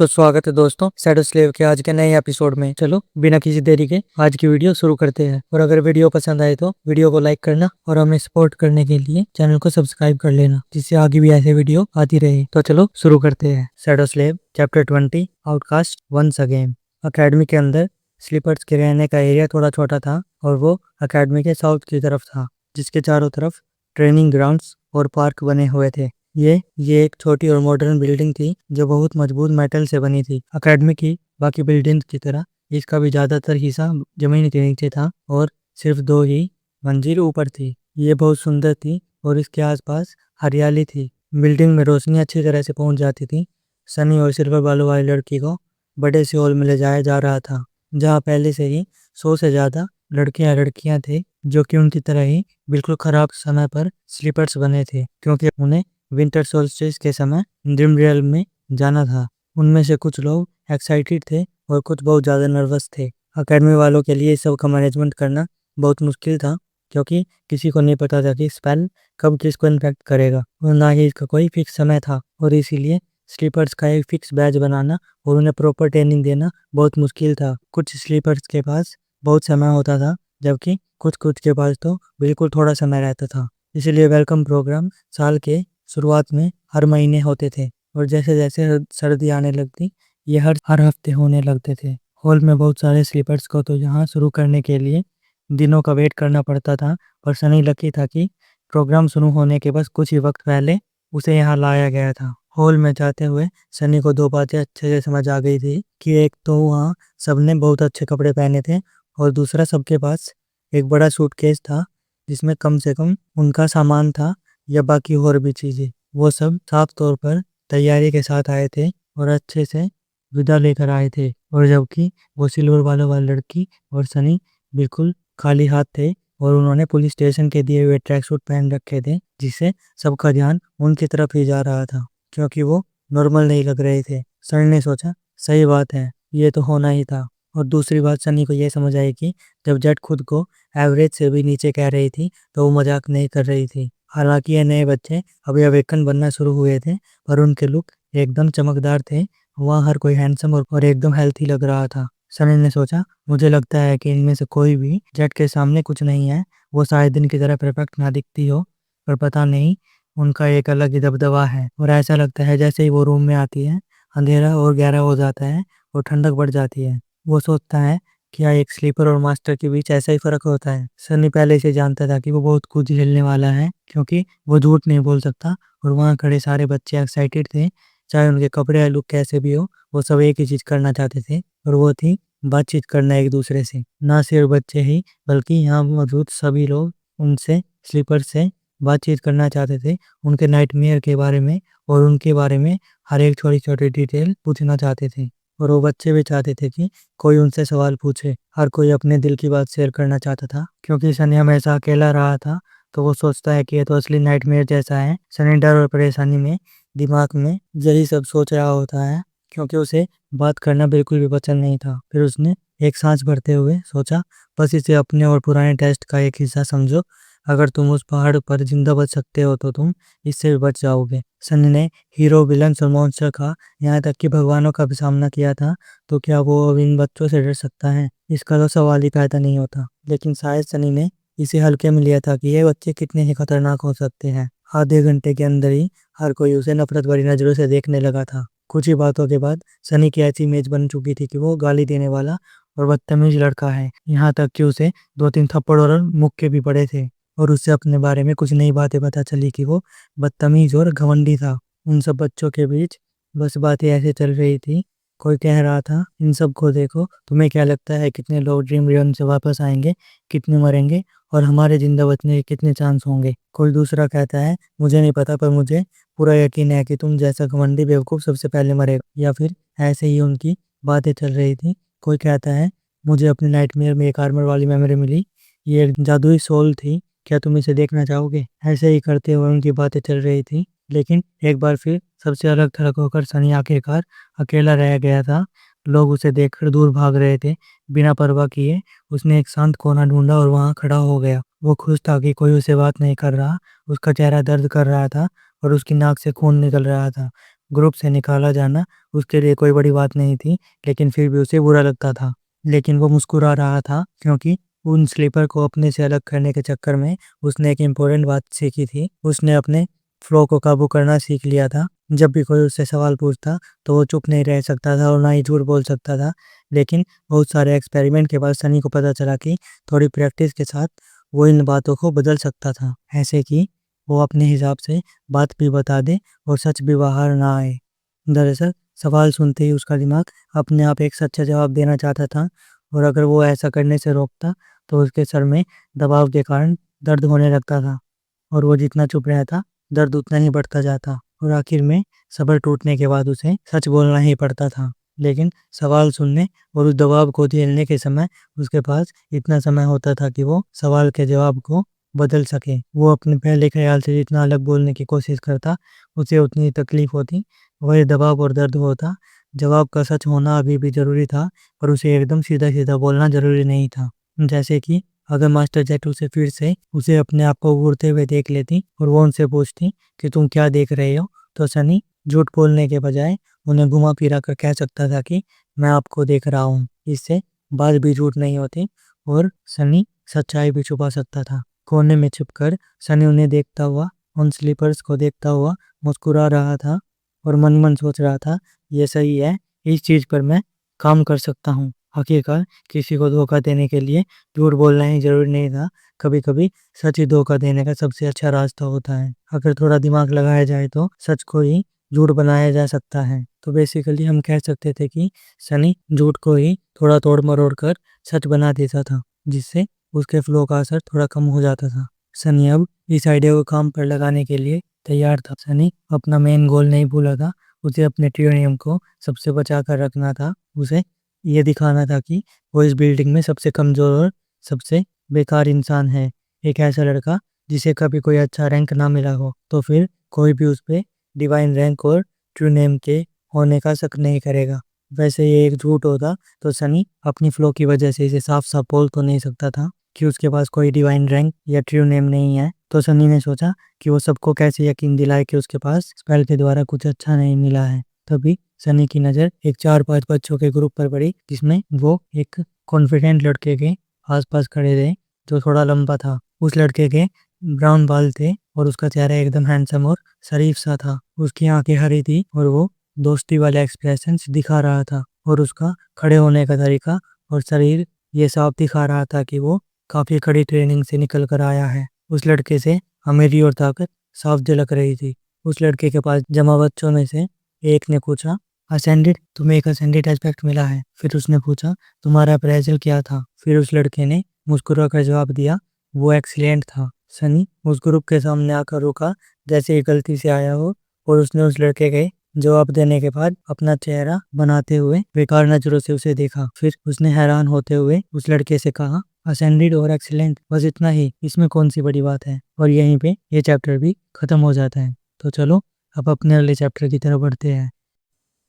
तो स्वागत है दोस्तों शैडो स्लेव के आज के नए एपिसोड में। चलो बिना किसी देरी के आज की वीडियो शुरू करते हैं। और अगर वीडियो पसंद आए तो वीडियो को लाइक करना और हमें सपोर्ट करने के लिए चैनल को सब्सक्राइब कर लेना, जिससे आगे भी ऐसे वीडियो आती रहे। तो चलो शुरू करते हैं। Shadow slave chapter 20 outcast once again. Academy के अंदर स्लीपर्स के रहने का एरिया थोड़ा छोटा था और वो अकेडमी के साउथ की तरफ था, जिसके चारों तरफ ट्रेनिंग ग्राउंड्स और पार्क बने हुए थे। ये एक छोटी और मॉडर्न बिल्डिंग थी जो बहुत मजबूत मेटल से बनी थी। अकेडमी की बाकी बिल्डिंग की तरह इसका भी ज्यादातर हिस्सा जमीन के नीचे था और सिर्फ 2 ही मंजिल ऊपर थी। ये बहुत सुंदर थी और इसके आसपास हरियाली थी। बिल्डिंग में रोशनी अच्छी तरह से पहुंच जाती थी। सनी और सिल्वर बालों वाली लड़की को बड़े से हॉल में ले जाया जा रहा था, जहाँ पहले से ही 100 से ज्यादा लड़कियां थे जो कि उनकी तरह ही बिल्कुल खराब समय पर स्लीपर्स बने थे, क्योंकि उन्हें विंटर सोल्स्टिस के समय ड्रीम रियल में जाना था। उनमें से कुछ लोग एक्साइटेड थे और कुछ बहुत ज़्यादा नर्वस थे। अकेडमी वालों के लिए इस सब का मैनेजमेंट करना बहुत मुश्किल था, क्योंकि किसी को नहीं पता था कि स्पेल कब किसको इन्फेक्ट करेगा और ना ही इसका कोई फिक्स समय था। और इसीलिए स्लीपर्स का एक फिक्स बैच बनाना और उन्हें प्रॉपर ट्रेनिंग देना बहुत मुश्किल था। कुछ स्लीपर्स के पास बहुत समय होता था, जबकि कुछ के पास तो बिल्कुल थोड़ा समय रहता था। इसीलिए वेलकम प्रोग्राम साल के शुरुआत में हर महीने होते थे और जैसे जैसे सर्दी आने लगती ये हर हफ्ते होने लगते थे। हॉल में बहुत सारे स्लीपर्स को तो यहाँ शुरू करने के लिए दिनों का वेट करना पड़ता था, पर सनी लकी था कि प्रोग्राम शुरू होने के बस कुछ ही वक्त पहले उसे यहाँ लाया गया था। हॉल में जाते हुए सनी को 2 बातें अच्छे से समझ आ गई थी कि एक तो वहाँ सबने बहुत अच्छे कपड़े पहने थे और दूसरा सबके पास एक बड़ा सूटकेस था जिसमें कम से कम उनका सामान था या बाकी और भी चीजें। वो सब साफ तौर पर तैयारी के साथ आए थे और अच्छे से विदा लेकर आए थे, और जबकि वो सिल्वर बालों वाली लड़की और सनी बिल्कुल खाली हाथ थे और उन्होंने पुलिस स्टेशन के दिए हुए ट्रैक सूट पहन रखे थे, जिससे सबका ध्यान उनकी तरफ ही जा रहा था, क्योंकि वो नॉर्मल नहीं लग रहे थे। सनी ने सोचा सही बात है, ये तो होना ही था। और दूसरी बात सनी को यह समझ आई कि जब जेट खुद को एवरेज से भी नीचे कह रही थी तो वो मजाक नहीं कर रही थी। हालांकि ये नए बच्चे अभी अवेकन बनना शुरू हुए थे, पर उनके लुक एकदम चमकदार थे। वहाँ हर कोई हैंडसम और एकदम हेल्थी लग रहा था। सनी ने सोचा मुझे लगता है कि इनमें से कोई भी जेट के सामने कुछ नहीं है। वो शायद दिन की तरह परफेक्ट ना दिखती हो, पर पता नहीं उनका एक अलग ही दबदबा है। और ऐसा लगता है जैसे ही वो रूम में आती है अंधेरा और गहरा हो जाता है और ठंडक बढ़ जाती है। वो सोचता है क्या एक स्लीपर और मास्टर के बीच ऐसा ही फर्क होता है। सनी पहले से जानता था कि वो बहुत कुछ झेलने वाला है, क्योंकि वो झूठ नहीं बोल सकता। और वहाँ खड़े सारे बच्चे एक्साइटेड थे, चाहे उनके कपड़े या लुक कैसे भी हो। वो सब एक ही चीज करना चाहते थे और वो थी बातचीत करना एक दूसरे से। ना सिर्फ बच्चे ही बल्कि यहाँ मौजूद सभी लोग उनसे स्लीपर से बातचीत करना चाहते थे, उनके नाइटमेयर के बारे में और उनके बारे में हर एक छोटी छोटी डिटेल पूछना चाहते थे। और वो बच्चे भी चाहते थे कि कोई उनसे सवाल पूछे। हर कोई अपने दिल की बात शेयर करना चाहता था, क्योंकि सनी हमेशा अकेला रहा था। तो वो सोचता है कि ये तो असली नाइटमेयर जैसा है। सनी डर और परेशानी में दिमाग में यही सब सोच रहा होता है, क्योंकि उसे बात करना बिल्कुल भी पसंद नहीं था। फिर उसने एक सांस भरते हुए सोचा बस इसे अपने और पुराने टेस्ट का एक हिस्सा समझो। अगर तुम उस पहाड़ पर जिंदा बच सकते हो तो तुम इससे भी बच जाओगे। सनी ने हीरो, विलन्स और मॉन्स्टर का, यहाँ तक कि भगवानों का भी सामना किया था, तो क्या वो अब इन बच्चों से डर सकता है? इसका तो सवाल ही पैदा नहीं होता। लेकिन शायद सनी ने इसे हल्के में लिया था कि ये बच्चे कितने ही खतरनाक हो सकते हैं। आधे घंटे के अंदर ही हर कोई उसे नफरत भरी नजरों से देखने लगा था। कुछ ही बातों के बाद सनी की ऐसी इमेज बन चुकी थी कि वो गाली देने वाला और बदतमीज लड़का है। यहाँ तक कि उसे 2-3 थप्पड़ और मुक्के भी पड़े थे और उससे अपने बारे में कुछ नई बातें पता चली कि वो बदतमीज और घमंडी था। उन सब बच्चों के बीच बस बातें ऐसे चल रही थी। कोई कह रहा था इन सब को देखो, तुम्हें क्या लगता है कितने लोग ड्रीम रियल से वापस आएंगे, कितने मरेंगे और हमारे जिंदा बचने के कितने चांस होंगे? कोई दूसरा कहता है मुझे नहीं पता, पर मुझे पूरा यकीन है कि तुम जैसा घमंडी बेवकूफ सबसे पहले मरेगा। या फिर ऐसे ही उनकी बातें चल रही थी। कोई कहता है मुझे अपने नाइटमेयर में एक आर्मर वाली मेमोरी मिली, ये एक जादुई सोल थी, क्या तुम इसे देखना चाहोगे? ऐसे ही करते हुए उनकी बातें चल रही थी। लेकिन एक बार फिर सबसे अलग थलग होकर सनी आखिरकार अकेला रह गया था। लोग उसे देखकर दूर भाग रहे थे। बिना परवाह किए उसने एक शांत कोना ढूंढा और वहां खड़ा हो गया। वो खुश था कि कोई उसे बात नहीं कर रहा। उसका चेहरा दर्द कर रहा था और उसकी नाक से खून निकल रहा था। ग्रुप से निकाला जाना उसके लिए कोई बड़ी बात नहीं थी, लेकिन फिर भी उसे बुरा लगता था। लेकिन वो मुस्कुरा रहा था क्योंकि उन स्लीपर को अपने से अलग करने के चक्कर में उसने एक इम्पोर्टेंट बात सीखी थी। उसने अपने फ्लो को काबू करना सीख लिया था। जब भी कोई उससे सवाल पूछता तो वो चुप नहीं रह सकता था और ना ही झूठ बोल सकता था। लेकिन बहुत सारे एक्सपेरिमेंट के बाद सनी को पता चला कि थोड़ी प्रैक्टिस के साथ वो इन बातों को बदल सकता था, ऐसे कि वो अपने हिसाब से बात भी बता दे और सच भी बाहर ना आए। दरअसल सवाल सुनते ही उसका दिमाग अपने आप एक सच्चा जवाब देना चाहता था, और अगर वो ऐसा करने से रोकता तो उसके सर में दबाव के कारण दर्द होने लगता था, और वो जितना चुप रहता दर्द उतना ही बढ़ता जाता, और आखिर में सब्र टूटने के बाद उसे सच बोलना ही पड़ता था। लेकिन सवाल सुनने और उस दबाव को झेलने के समय उसके पास इतना समय होता था कि वो सवाल के जवाब को बदल सके। वो अपने पहले ख्याल से जितना अलग बोलने की कोशिश करता उसे उतनी तकलीफ होती। वही दबाव और दर्द होता। जवाब का सच होना अभी भी जरूरी था, पर उसे एकदम सीधा सीधा बोलना जरूरी नहीं था। जैसे कि अगर मास्टर जेट उसे फिर से उसे अपने आप को घूरते हुए देख लेती और वो उनसे पूछती कि तुम क्या देख रहे हो, तो सनी झूठ बोलने के बजाय उन्हें घुमा फिरा कर कह सकता था कि मैं आपको देख रहा हूँ। इससे बात भी झूठ नहीं होती और सनी सच्चाई भी छुपा सकता था। कोने में छिपकर सनी उन्हें देखता हुआ, उन स्लीपर्स को देखता हुआ मुस्कुरा रहा था और मन मन सोच रहा था, ये सही है, इस चीज पर मैं काम कर सकता हूँ। आखिरकार किसी को धोखा देने के लिए झूठ बोलना ही जरूरी नहीं था। कभी कभी सच ही धोखा देने का सबसे अच्छा रास्ता होता है। अगर थोड़ा दिमाग लगाया जाए तो सच को ही झूठ बनाया जा सकता है। तो बेसिकली हम कह सकते थे कि सनी झूठ को ही थोड़ा तोड़ मरोड़ कर सच बना देता था, जिससे उसके फ्लो का असर थोड़ा कम हो जाता था। सनी अब इस आइडिया को काम पर लगाने के लिए तैयार था। सनी अपना मेन गोल नहीं भूला था। उसे अपने ट्रियोनियम को सबसे बचा कर रखना था। उसे ये दिखाना था कि वो इस बिल्डिंग में सबसे कमजोर और सबसे बेकार इंसान है। एक ऐसा लड़का जिसे कभी कोई अच्छा रैंक ना मिला हो, तो फिर कोई भी उस पर डिवाइन रैंक और ट्रू नेम के होने का शक नहीं करेगा। वैसे ये एक झूठ होता तो सनी अपनी फ्लो की वजह से इसे साफ साफ बोल तो नहीं सकता था कि उसके पास कोई डिवाइन रैंक या ट्रू नेम नहीं है। तो सनी ने सोचा कि वो सबको कैसे यकीन दिलाए कि उसके पास स्पेल के द्वारा कुछ अच्छा नहीं मिला है। तभी सनी की नज़र एक 4-5 बच्चों के ग्रुप पर पड़ी, जिसमें वो एक कॉन्फिडेंट लड़के के आसपास खड़े थे जो थोड़ा लंबा था। उस लड़के के ब्राउन बाल थे और उसका चेहरा एकदम हैंडसम और शरीफ सा था। उसकी आंखें हरी थी और वो दोस्ती वाले एक्सप्रेशन दिखा रहा था, और उसका खड़े होने का तरीका और शरीर ये साफ दिखा रहा था कि वो काफी कड़ी ट्रेनिंग से निकल कर आया है। उस लड़के से अमीरी और ताकत साफ झलक रही थी। उस लड़के के पास जमा बच्चों में से एक ने पूछा, असेंडेड, तुम्हें एक असेंडेड एस्पेक्ट मिला है। फिर उसने पूछा, तुम्हारा अप्रेजल क्या था। फिर उस लड़के ने मुस्कुरा कर जवाब दिया, वो एक्सीलेंट था। सनी उस ग्रुप के सामने आकर रुका जैसे ही गलती से आया हो, और उसने उस लड़के के जवाब देने के बाद अपना चेहरा बनाते हुए बेकार नजरों से उसे देखा। फिर उसने हैरान होते हुए उस लड़के से कहा, असेंडेड और एक्सीलेंट, बस इतना ही, इसमें कौन सी बड़ी बात है। और यहीं पे ये चैप्टर भी खत्म हो जाता है। तो चलो अब अपने अगले चैप्टर की तरफ बढ़ते हैं।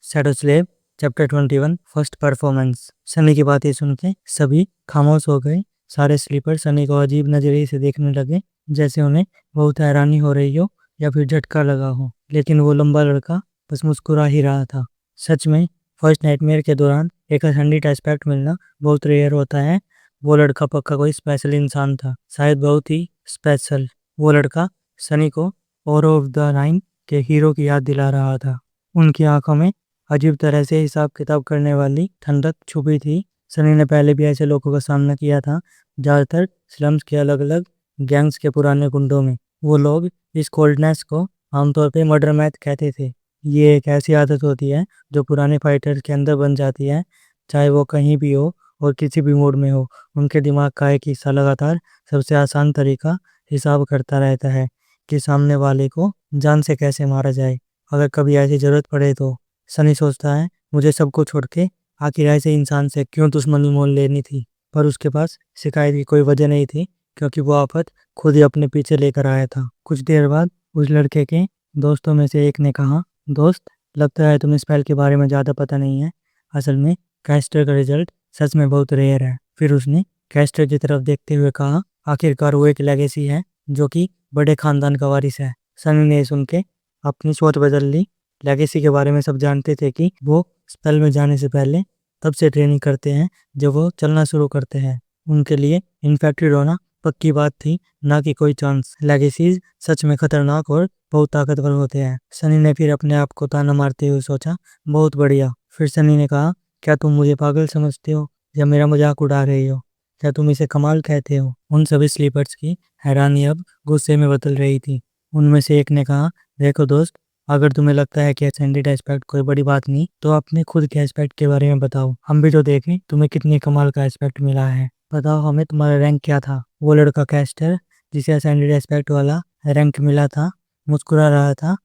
Shadow slave chapter 21 first performance. Sunny की बातें सुन के सभी खामोश हो गए। सारे स्लीपर सनी को अजीब नजरिए से देखने लगे, जैसे उन्हें बहुत हैरानी हो रही हो या फिर झटका लगा हो। लेकिन वो लंबा लड़का बस मुस्कुरा ही रहा था। सच में फर्स्ट नाइटमेयर के दौरान एक अखंडित एस्पेक्ट मिलना बहुत रेयर होता है। वो लड़का पक्का कोई स्पेशल इंसान था, शायद बहुत ही स्पेशल। वो लड़का सनी को और ऑफ द नाइन के हीरो की याद दिला रहा था। उनकी आंखों में अजीब तरह से हिसाब किताब करने वाली ठंडक छुपी थी। सनी ने पहले भी ऐसे लोगों का सामना किया था, ज़्यादातर स्लम्स के अलग अलग गैंग्स के पुराने गुंडों में। वो लोग इस कोल्डनेस को आमतौर पे मर्डर मैथ कहते थे। ये एक ऐसी आदत होती है जो पुराने फाइटर्स के अंदर बन जाती है, चाहे वो कहीं भी हो और किसी भी मूड में हो। उनके दिमाग का एक हिस्सा लगातार सबसे आसान तरीका हिसाब करता रहता है कि सामने वाले को जान से कैसे मारा जाए, अगर कभी ऐसी जरूरत पड़े तो। सनी सोचता है, मुझे सबको छोड़ के आखिर ऐसे इंसान से क्यों दुश्मनी मोल लेनी थी। पर उसके पास शिकायत की कोई वजह नहीं थी, क्योंकि वो आफत खुद ही अपने पीछे लेकर आया था। कुछ देर बाद उस लड़के के दोस्तों में से एक ने कहा, दोस्त, लगता है तुम्हें स्पेल के बारे में ज़्यादा पता नहीं है। असल में कैस्टर का रिजल्ट सच में बहुत रेयर है। फिर उसने कैस्टर की तरफ देखते हुए कहा, आखिरकार वो एक लेगेसी है जो कि बड़े खानदान का वारिस है। सनी ने सुन के अपनी सोच बदल ली। लेगेसी के बारे में सब जानते थे कि वो स्थल में जाने से पहले तब से ट्रेनिंग करते हैं जब वो चलना शुरू करते हैं। उनके लिए इन्फेक्टेड होना पक्की बात थी, ना कि कोई चांस। लेगेसीज सच में खतरनाक और बहुत ताकतवर होते हैं। सनी ने फिर अपने आप को ताना मारते हुए सोचा, बहुत बढ़िया। फिर सनी ने कहा, क्या तुम मुझे पागल समझते हो या मेरा मजाक उड़ा रही हो? क्या तुम इसे कमाल कहते हो? उन सभी स्लीपर्स की हैरानी अब गुस्से में बदल रही थी। उनमें से एक ने कहा, देखो दोस्त, अगर तुम्हें लगता है कि एक्सटेंडेड एस्पेक्ट कोई बड़ी बात नहीं, तो अपने खुद के एस्पेक्ट के बारे में बताओ। हम भी तो देखें तुम्हें कितनी कमाल का एस्पेक्ट मिला है। बताओ हमें तुम्हारा रैंक क्या था? वो लड़का कैस्टर, जिसे एक्सटेंडेड एस्पेक्ट वाला रैंक मिला था, मुस्कुरा रहा था,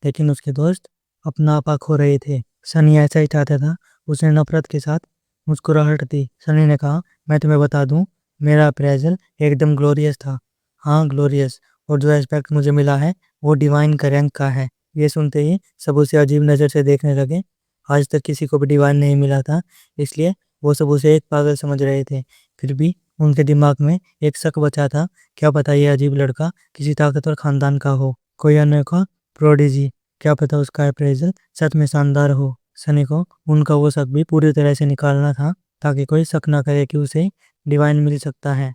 लेकिन उसके दोस्त अपना आपा खो रहे थे। सनी ऐसा ही चाहता था। उसने नफरत के साथ मुस्कुराहट दी। सनी ने कहा, मैं तुम्हें बता दूं, मेरा अप्रेजल एकदम ग्लोरियस था। हाँ, ग्लोरियस। और जो एस्पेक्ट मुझे मिला है वो डिवाइन का रैंक का है। ये सुनते ही सब उसे अजीब नज़र से देखने लगे। आज तक किसी को भी डिवाइन नहीं मिला था, इसलिए वो सब उसे एक पागल समझ रहे थे। फिर भी उनके दिमाग में एक शक बचा था, क्या पता ये अजीब लड़का किसी ताकतवर खानदान का हो, कोई अनोखा प्रोडिजी। क्या पता उसका अप्रेजल सच में शानदार हो। सनी को उनका वो शक भी पूरी तरह से निकालना था, ताकि कोई शक ना करे कि उसे डिवाइन मिल सकता है।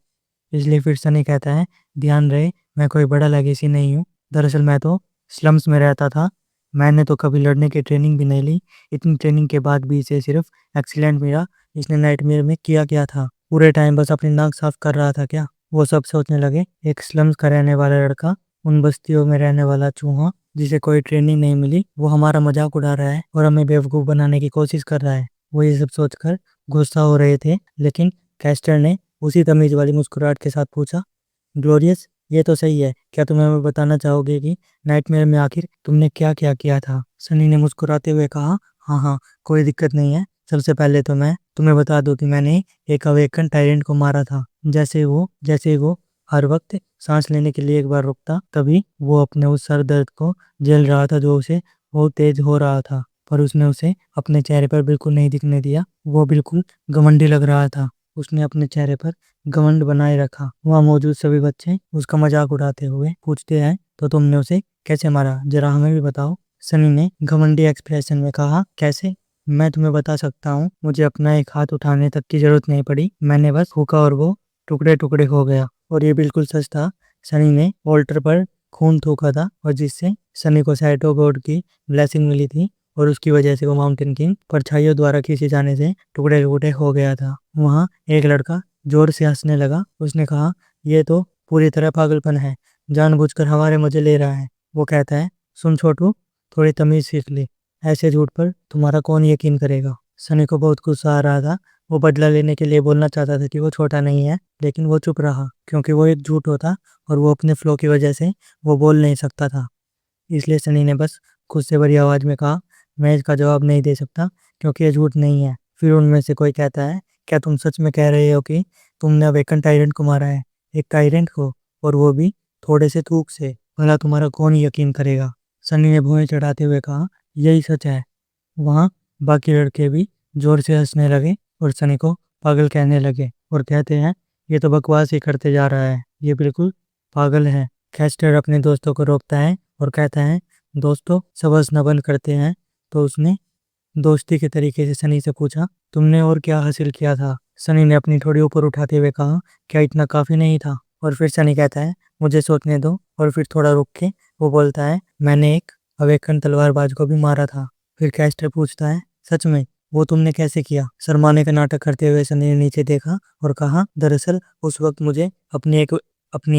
इसलिए फिर सनी कहता है, ध्यान रहे, मैं कोई बड़ा लेगेसी नहीं हूँ। दरअसल मैं तो स्लम्स में रहता था। मैंने तो कभी लड़ने की ट्रेनिंग भी नहीं ली। इतनी ट्रेनिंग के बाद भी इसे सिर्फ एक्सीलेंट मिला। इसने नाइटमेयर में किया क्या था? पूरे टाइम बस अपनी नाक साफ कर रहा था क्या? वो सब सोचने लगे। एक स्लम्स का रहने वाला लड़का, उन बस्तियों में रहने वाला चूहा जिसे कोई ट्रेनिंग नहीं मिली, वो हमारा मजाक उड़ा रहा है और हमें बेवकूफ़ बनाने की कोशिश कर रहा है। वो ये सब सोचकर गुस्सा हो रहे थे, लेकिन कैस्टर ने उसी तमीज वाली मुस्कुराहट के साथ पूछा, ग्लोरियस, ये तो सही है, क्या तुम हमें बताना चाहोगे कि नाइटमेयर में आखिर तुमने क्या क्या किया था? सनी ने मुस्कुराते हुए कहा, हाँ हाँ, कोई दिक्कत नहीं है। सबसे पहले तो मैं तुम्हें बता दूं कि मैंने एक अवेकन टायरेंट को मारा था। जैसे वो हर वक्त सांस लेने के लिए एक बार रुकता, तभी वो अपने उस सर दर्द को झेल रहा था जो उसे बहुत तेज हो रहा था, पर उसने उसे अपने चेहरे पर बिल्कुल नहीं दिखने दिया। वो बिल्कुल घमंडी लग रहा था। उसने अपने चेहरे पर घमंड बनाए रखा। वहाँ मौजूद सभी बच्चे उसका मजाक उड़ाते हुए पूछते हैं, तो तुमने उसे कैसे मारा, जरा हमें भी बताओ। सनी ने घमंडी एक्सप्रेशन में कहा, कैसे? मैं तुम्हें बता सकता हूँ, मुझे अपना एक हाथ उठाने तक की जरूरत नहीं पड़ी। मैंने बस फूका और वो टुकड़े टुकड़े हो गया। और ये बिल्कुल सच था। सनी ने ऑल्टर पर खून थूका था, और जिससे सनी को सैटो गॉड की ब्लेसिंग मिली थी, और उसकी वजह से वो माउंटेन किंग परछाइयों द्वारा खींचे जाने से टुकड़े टुकड़े हो गया था। वहाँ एक लड़का जोर से हंसने लगा। उसने कहा, यह तो पूरी तरह पागलपन है, जानबूझकर हमारे मजे ले रहा है। वो कहता है, सुन छोटू, थोड़ी तमीज सीख ले, ऐसे झूठ पर तुम्हारा कौन यकीन करेगा? सनी को बहुत गुस्सा आ रहा था। वो बदला लेने के लिए बोलना चाहता था कि वो छोटा नहीं है, लेकिन वो चुप रहा, क्योंकि वो एक झूठ होता और वो अपने फ्लो की वजह से वो बोल नहीं सकता था। इसलिए सनी ने बस गुस्से भरी आवाज में कहा, मैं इसका जवाब नहीं दे सकता, क्योंकि ये झूठ नहीं है। फिर उनमें से कोई कहता है, क्या तुम सच में कह रहे हो कि तुमने अवेकन टायरेंट को मारा है? एक टायरेंट को, और वो भी थोड़े से थूक से? भला तुम्हारा कौन यकीन करेगा? सनी ने भुएं चढ़ाते हुए कहा, यही सच है। वहाँ बाकी लड़के भी जोर से हंसने लगे और सनी को पागल कहने लगे और कहते हैं, ये तो बकवास ही करते जा रहा है, ये बिल्कुल पागल है। कैस्टर अपने दोस्तों को रोकता है और कहता है, दोस्तों, सब हंसना बंद करते हैं। तो उसने दोस्ती के तरीके से सनी से पूछा, तुमने और क्या हासिल किया था? सनी ने अपनी थोड़ी ऊपर उठाते हुए कहा, क्या इतना काफी नहीं था? और फिर सनी कहता है, मुझे सोचने दो। और फिर थोड़ा रुक के वो बोलता है, मैंने एक अवेकन तलवारबाज को भी मारा था। फिर कैस्टर पूछता है, सच में? वो तुमने कैसे किया? शर्माने का नाटक करते हुए सनी ने नीचे देखा और कहा, दरअसल उस वक्त मुझे अपनी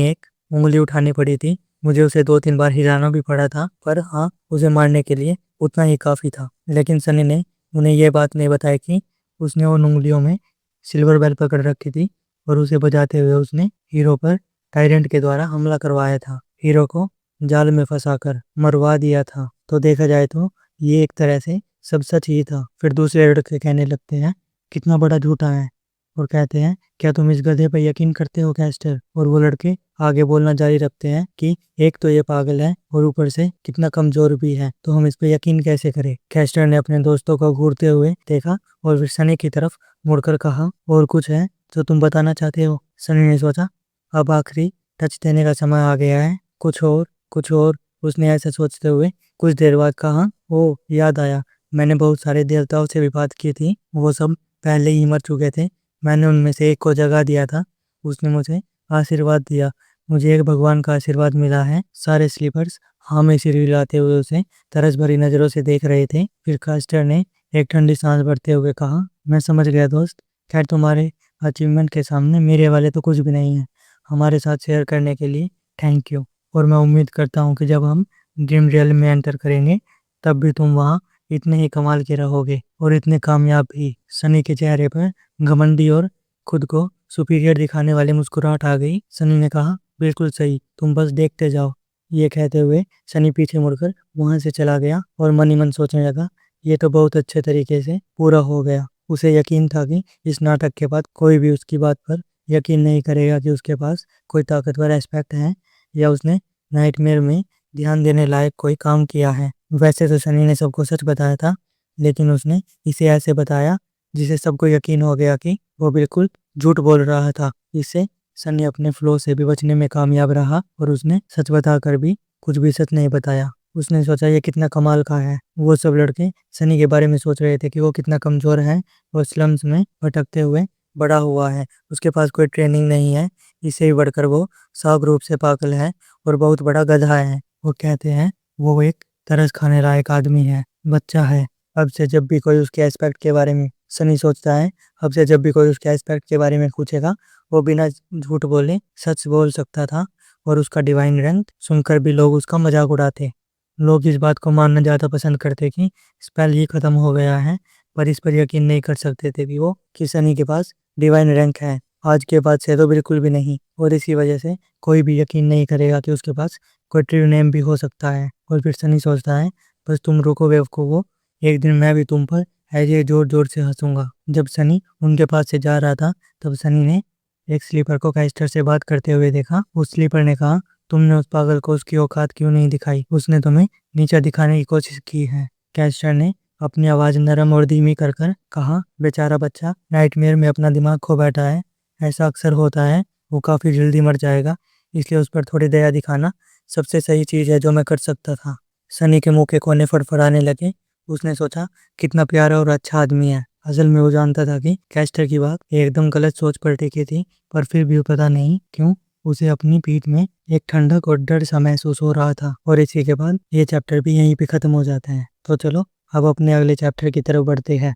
एक उंगली उठानी पड़ी थी। मुझे उसे 2-3 बार हिलाना भी पड़ा था, पर हाँ, उसे मारने के लिए उतना ही काफी था। लेकिन सनी ने उन्हें यह बात नहीं बताई कि उसने उन उंगलियों में सिल्वर बेल पकड़ रखी थी, और उसे बजाते हुए उसने हीरो पर टायरेंट के द्वारा हमला करवाया था, हीरो को जाल में फंसाकर मरवा दिया था। तो देखा जाए तो ये एक तरह से सब सच ही था। फिर दूसरे लड़के कहने लगते हैं, कितना बड़ा झूठा है, और कहते हैं, क्या तुम इस गधे पर यकीन करते हो कैस्टर? और वो लड़के आगे बोलना जारी रखते हैं कि एक तो ये पागल है और ऊपर से कितना कमजोर भी है, तो हम इस पे यकीन कैसे करें? कैस्टर ने अपने दोस्तों को घूरते हुए देखा और फिर सनी की तरफ मुड़कर कहा, और कुछ है जो तुम बताना चाहते हो? सनी ने सोचा, अब आखिरी टच देने का समय आ गया है, कुछ और, कुछ और। उसने ऐसा सोचते हुए कुछ देर बाद कहा, ओ याद आया, मैंने बहुत सारे देवताओं से भी बात की थी, वो सब पहले ही मर चुके थे। मैंने उनमें से एक को जगा दिया था, उसने मुझे आशीर्वाद दिया। मुझे एक भगवान का आशीर्वाद मिला है। सारे स्लीपर्स हाँ में सिर हिलाते हुए उसे तरस भरी नजरों से देख रहे थे। फिर कास्टर ने एक ठंडी सांस भरते हुए कहा, मैं समझ गया दोस्त। खैर, तुम्हारे अचीवमेंट के सामने मेरे वाले तो कुछ भी नहीं है। हमारे साथ शेयर करने के लिए थैंक यू। और मैं उम्मीद करता हूँ कि जब हम ड्रीम रियल में एंटर करेंगे तब भी तुम वहाँ इतने ही कमाल के रहोगे और इतने कामयाब भी। सनी के चेहरे पर घमंडी और खुद को सुपीरियर दिखाने वाली मुस्कुराहट आ गई। सनी ने कहा, बिल्कुल सही, तुम बस देखते जाओ। ये कहते हुए सनी पीछे मुड़कर वहां से चला गया और मन ही मन सोचने लगा, ये तो बहुत अच्छे तरीके से पूरा हो गया। उसे यकीन था कि इस नाटक के बाद कोई भी उसकी बात पर यकीन नहीं करेगा कि उसके पास कोई ताकतवर एस्पेक्ट है या उसने नाइटमेयर में ध्यान देने लायक कोई काम किया है। वैसे तो सनी ने सबको सच बताया था, लेकिन उसने इसे ऐसे बताया जिसे सबको यकीन हो गया कि वो बिल्कुल झूठ बोल रहा था। इससे सनी अपने फ्लो से भी बचने में कामयाब रहा और उसने सच बताकर भी कुछ भी सच नहीं बताया। उसने सोचा, ये कितना कमाल का है। वो सब लड़के सनी के बारे में सोच रहे थे कि वो कितना कमजोर है, वो स्लम्स में भटकते हुए बड़ा हुआ है, उसके पास कोई ट्रेनिंग नहीं है। इससे भी बढ़कर वो साफ रूप से पागल है और बहुत बड़ा गधा है। वो कहते हैं वो एक तरस खाने लायक आदमी है, बच्चा है। अब से जब भी कोई उसके एस्पेक्ट के बारे में सनी सोचता है, अब से जब भी कोई उसके एस्पेक्ट के बारे में पूछेगा, वो बिना झूठ बोले सच बोल सकता था। और उसका डिवाइन रैंक सुनकर भी लोग उसका मजाक उड़ाते। लोग इस बात को मानना ज़्यादा पसंद करते कि स्पेल ही खत्म हो गया है, पर इस पर यकीन नहीं कर सकते थे कि वो कि सनी के पास डिवाइन रैंक है। आज के बाद से तो बिल्कुल भी नहीं। और इसी वजह से कोई भी यकीन नहीं करेगा कि उसके पास कोई ट्रू नेम भी हो सकता है। और फिर सनी सोचता है, बस तुम रुको बेवकूफो, एक दिन मैं भी तुम पर ऐसे जोर जोर से हंसूंगा। जब सनी उनके पास से जा रहा था तब सनी ने एक स्लीपर को कैस्टर से बात करते हुए देखा। उस स्लीपर ने कहा, तुमने उस पागल को उसकी औकात क्यों नहीं दिखाई? उसने तुम्हें नीचा दिखाने की कोशिश की है। कैस्टर ने अपनी आवाज नरम और धीमी कर कर कहा, बेचारा बच्चा नाइटमेयर में अपना दिमाग खो बैठा है। ऐसा अक्सर होता है, वो काफी जल्दी मर जाएगा, इसलिए उस पर थोड़ी दया दिखाना सबसे सही चीज है जो मैं कर सकता था। सनी के मुंह के कोने फड़फड़ाने लगे। उसने सोचा, कितना प्यारा और अच्छा आदमी है। असल में वो जानता था कि कैस्टर की बात एकदम गलत सोच पर टिकी थी, पर फिर भी पता नहीं क्यों उसे अपनी पीठ में एक ठंडक और डर सा महसूस हो रहा था। और इसी के बाद ये चैप्टर भी यहीं पे खत्म हो जाता है। तो चलो अब अपने अगले चैप्टर की तरफ बढ़ते हैं।